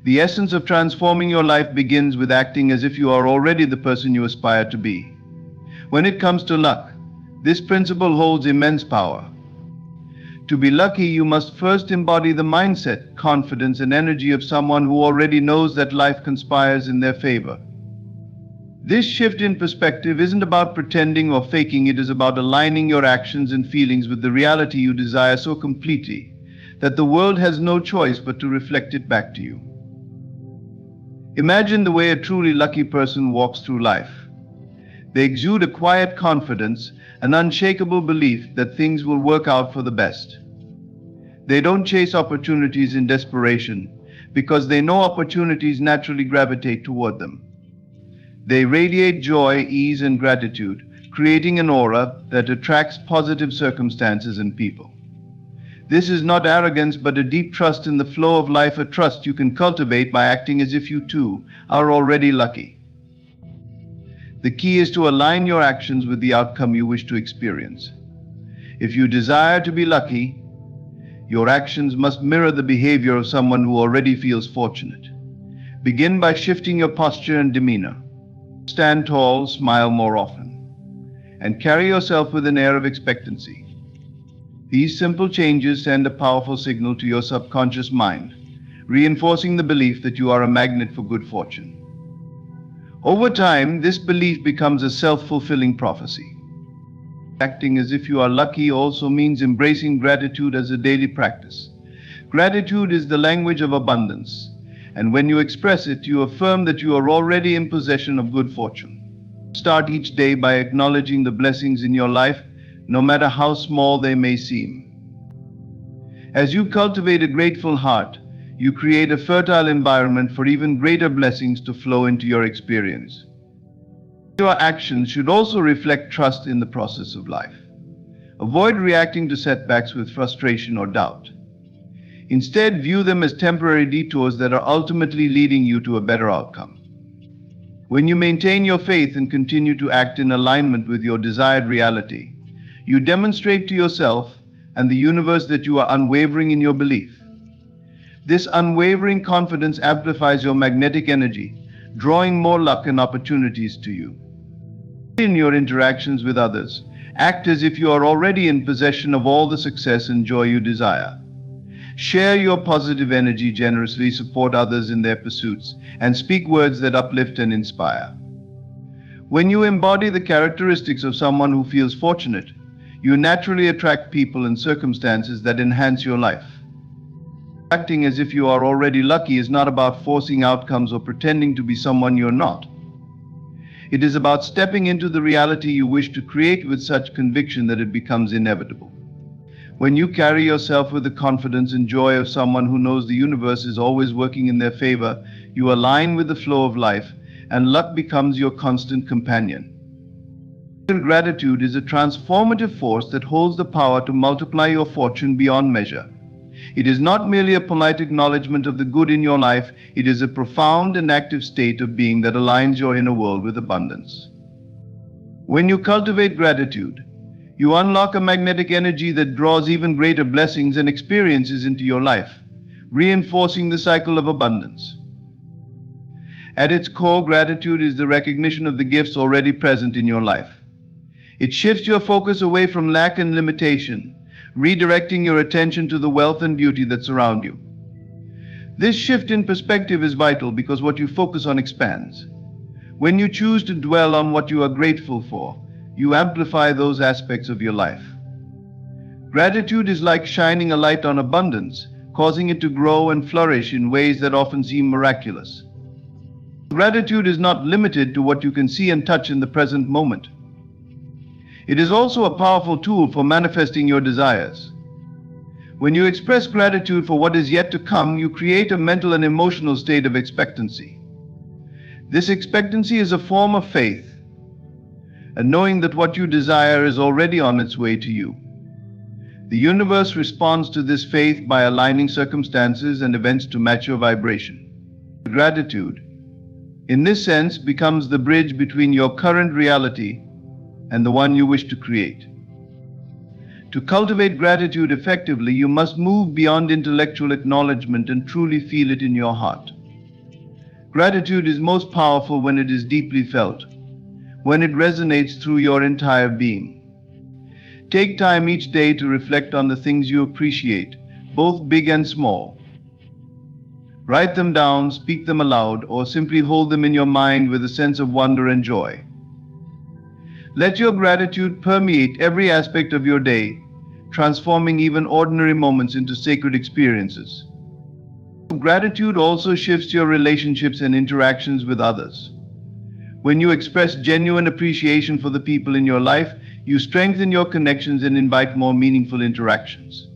The essence of transforming your life begins with acting as if you are already the person you aspire to be. When it comes to luck, this principle holds immense power. To be lucky, you must first embody the mindset, confidence, and energy of someone who already knows that life conspires in their favor. This shift in perspective isn't about pretending or faking, it is about aligning your actions and feelings with the reality you desire so completely that the world has no choice but to reflect it back to you. Imagine the way a truly lucky person walks through life. They exude a quiet confidence, an unshakable belief that things will work out for the best. They don't chase opportunities in desperation because they know opportunities naturally gravitate toward them. They radiate joy, ease, and gratitude, creating an aura that attracts positive circumstances and people. This is not arrogance, but a deep trust in the flow of life, a trust you can cultivate by acting as if you too are already lucky. The key is to align your actions with the outcome you wish to experience. If you desire to be lucky, your actions must mirror the behavior of someone who already feels fortunate. Begin by shifting your posture and demeanor. Stand tall, smile more often, and carry yourself with an air of expectancy. These simple changes send a powerful signal to your subconscious mind, reinforcing the belief that you are a magnet for good fortune. Over time, this belief becomes a self-fulfilling prophecy. Acting as if you are lucky also means embracing gratitude as a daily practice. Gratitude is the language of abundance, and when you express it, you affirm that you are already in possession of good fortune. Start each day by acknowledging the blessings in your life, no matter how small they may seem. As you cultivate a grateful heart, you create a fertile environment for even greater blessings to flow into your experience. Your actions should also reflect trust in the process of life. Avoid reacting to setbacks with frustration or doubt. Instead, view them as temporary detours that are ultimately leading you to a better outcome. When you maintain your faith and continue to act in alignment with your desired reality, you demonstrate to yourself and the universe that you are unwavering in your belief. This unwavering confidence amplifies your magnetic energy, drawing more luck and opportunities to you. In your interactions with others, Act as if you are already in possession of all the success and joy you desire. Share your positive energy generously, support others in their pursuits, and speak words that uplift and inspire. When you embody the characteristics of someone who feels fortunate, you naturally attract people and circumstances that enhance your life. Acting as if you are already lucky is not about forcing outcomes or pretending to be someone you're not. It is about stepping into the reality you wish to create with such conviction that it becomes inevitable. When you carry yourself with the confidence and joy of someone who knows the universe is always working in their favor, you align with the flow of life, and luck becomes your constant companion. Gratitude is a transformative force that holds the power to multiply your fortune beyond measure. It is not merely a polite acknowledgement of the good in your life, it is a profound and active state of being that aligns your inner world with abundance. When you cultivate gratitude, you unlock a magnetic energy that draws even greater blessings and experiences into your life, reinforcing the cycle of abundance. At its core, gratitude is the recognition of the gifts already present in your life. It shifts your focus away from lack and limitation, redirecting your attention to the wealth and beauty that surround you. This shift in perspective is vital because what you focus on expands. When you choose to dwell on what you are grateful for, you amplify those aspects of your life. Gratitude is like shining a light on abundance, causing it to grow and flourish in ways that often seem miraculous. Gratitude is not limited to what you can see and touch in the present moment. It is also a powerful tool for manifesting your desires. When you express gratitude for what is yet to come, you create a mental and emotional state of expectancy. This expectancy is a form of faith, and knowing that what you desire is already on its way to you. The universe responds to this faith by aligning circumstances and events to match your vibration. Gratitude, in this sense, becomes the bridge between your current reality and the one you wish to create. To cultivate gratitude effectively, you must move beyond intellectual acknowledgement and truly feel it in your heart. Gratitude is most powerful when it is deeply felt, when it resonates through your entire being. Take time each day to reflect on the things you appreciate, both big and small. Write them down, speak them aloud, or simply hold them in your mind with a sense of wonder and joy. Let your gratitude permeate every aspect of your day, transforming even ordinary moments into sacred experiences. Gratitude also shifts your relationships and interactions with others. When you express genuine appreciation for the people in your life, you strengthen your connections and invite more meaningful interactions.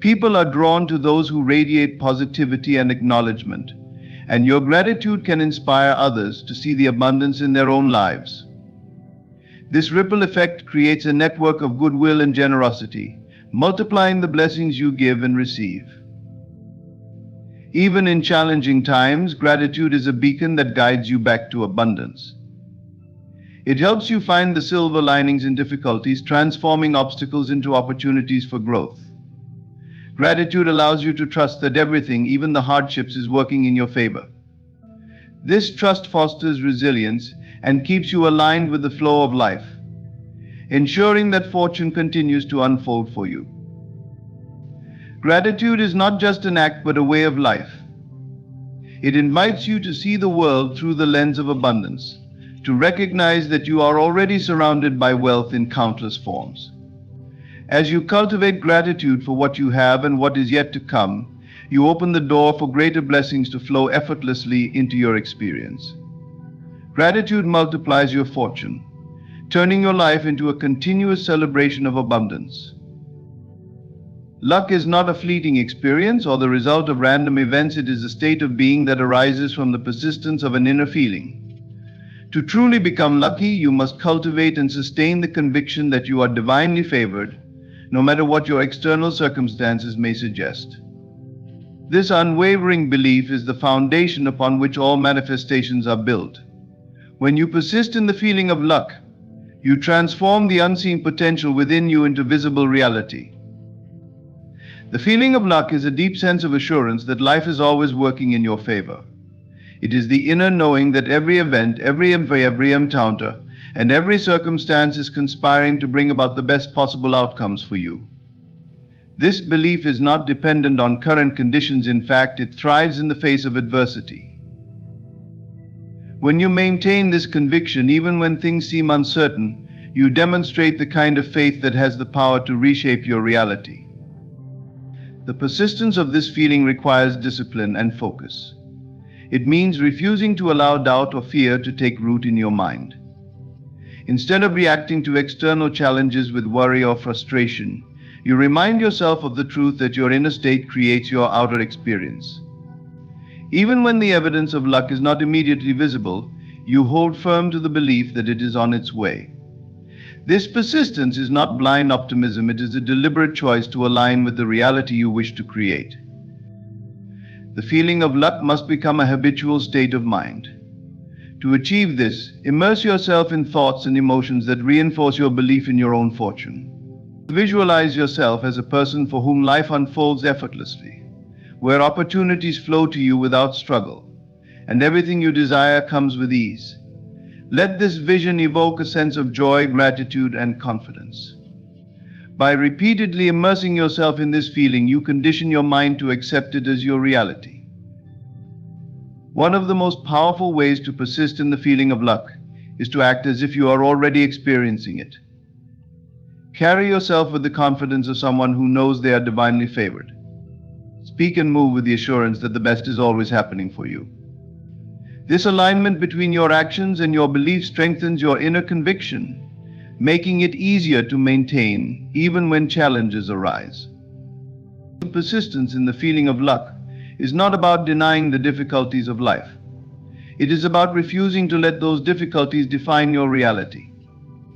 People are drawn to those who radiate positivity and acknowledgement, and your gratitude can inspire others to see the abundance in their own lives. This ripple effect creates a network of goodwill and generosity, multiplying the blessings you give and receive. Even in challenging times, gratitude is a beacon that guides you back to abundance. It helps you find the silver linings in difficulties, transforming obstacles into opportunities for growth. Gratitude allows you to trust that everything, even the hardships, is working in your favor. This trust fosters resilience and keeps you aligned with the flow of life, ensuring that fortune continues to unfold for you. Gratitude is not just an act but a way of life. It invites you to see the world through the lens of abundance, to recognize that you are already surrounded by wealth in countless forms. As you cultivate gratitude for what you have and what is yet to come, you open the door for greater blessings to flow effortlessly into your experience. Gratitude multiplies your fortune, turning your life into a continuous celebration of abundance. Luck is not a fleeting experience or the result of random events. It is a state of being that arises from the persistence of an inner feeling. To truly become lucky, you must cultivate and sustain the conviction that you are divinely favored, no matter what your external circumstances may suggest. This unwavering belief is the foundation upon which all manifestations are built. When you persist in the feeling of luck, you transform the unseen potential within you into visible reality. The feeling of luck is a deep sense of assurance that life is always working in your favor. It is the inner knowing that every event, every encounter, and every circumstance is conspiring to bring about the best possible outcomes for you. This belief is not dependent on current conditions. In fact, it thrives in the face of adversity. When you maintain this conviction, even when things seem uncertain, you demonstrate the kind of faith that has the power to reshape your reality. The persistence of this feeling requires discipline and focus. It means refusing to allow doubt or fear to take root in your mind. Instead of reacting to external challenges with worry or frustration, you remind yourself of the truth that your inner state creates your outer experience. Even when the evidence of luck is not immediately visible, you hold firm to the belief that it is on its way. This persistence is not blind optimism, it is a deliberate choice to align with the reality you wish to create. The feeling of luck must become a habitual state of mind. To achieve this, immerse yourself in thoughts and emotions that reinforce your belief in your own fortune. Visualize yourself as a person for whom life unfolds effortlessly, where opportunities flow to you without struggle, and everything you desire comes with ease. Let this vision evoke a sense of joy, gratitude, and confidence. By repeatedly immersing yourself in this feeling, you condition your mind to accept it as your reality. One of the most powerful ways to persist in the feeling of luck is to act as if you are already experiencing it. Carry yourself with the confidence of someone who knows they are divinely favored. Speak and move with the assurance that the best is always happening for you. This alignment between your actions and your beliefs strengthens your inner conviction, making it easier to maintain even when challenges arise. Persistence in the feeling of luck is not about denying the difficulties of life. It is about refusing to let those difficulties define your reality.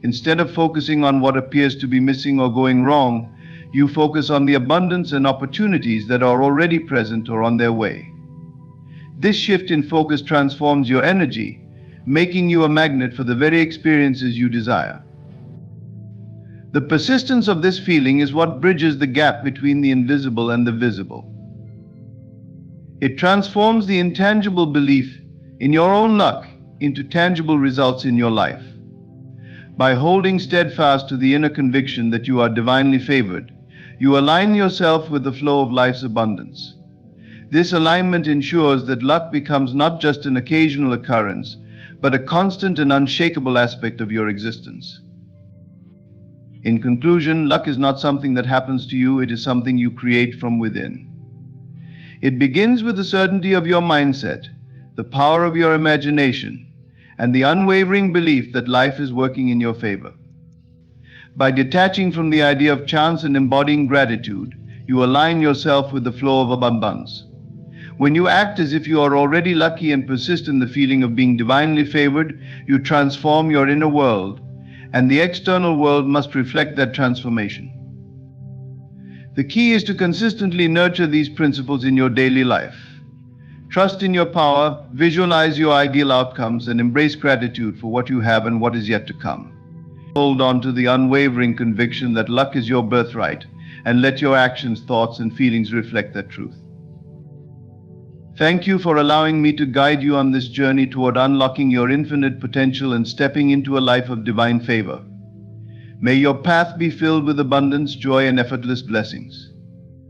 Instead of focusing on what appears to be missing or going wrong, you focus on the abundance and opportunities that are already present or on their way. This shift in focus transforms your energy, making you a magnet for the very experiences you desire. The persistence of this feeling is what bridges the gap between the invisible and the visible. It transforms the intangible belief in your own luck into tangible results in your life. By holding steadfast to the inner conviction that you are divinely favored, you align yourself with the flow of life's abundance. This alignment ensures that luck becomes not just an occasional occurrence, but a constant and unshakable aspect of your existence. In conclusion, luck is not something that happens to you, it is something you create from within. It begins with the certainty of your mindset, the power of your imagination, and the unwavering belief that life is working in your favor. By detaching from the idea of chance and embodying gratitude, you align yourself with the flow of abundance. When you act as if you are already lucky and persist in the feeling of being divinely favored, you transform your inner world, and the external world must reflect that transformation. The key is to consistently nurture these principles in your daily life. Trust in your power, visualize your ideal outcomes, and embrace gratitude for what you have and what is yet to come. Hold on to the unwavering conviction that luck is your birthright, and let your actions, thoughts, and feelings reflect that truth. Thank you for allowing me to guide you on this journey toward unlocking your infinite potential and stepping into a life of divine favor. May your path be filled with abundance, joy, and effortless blessings.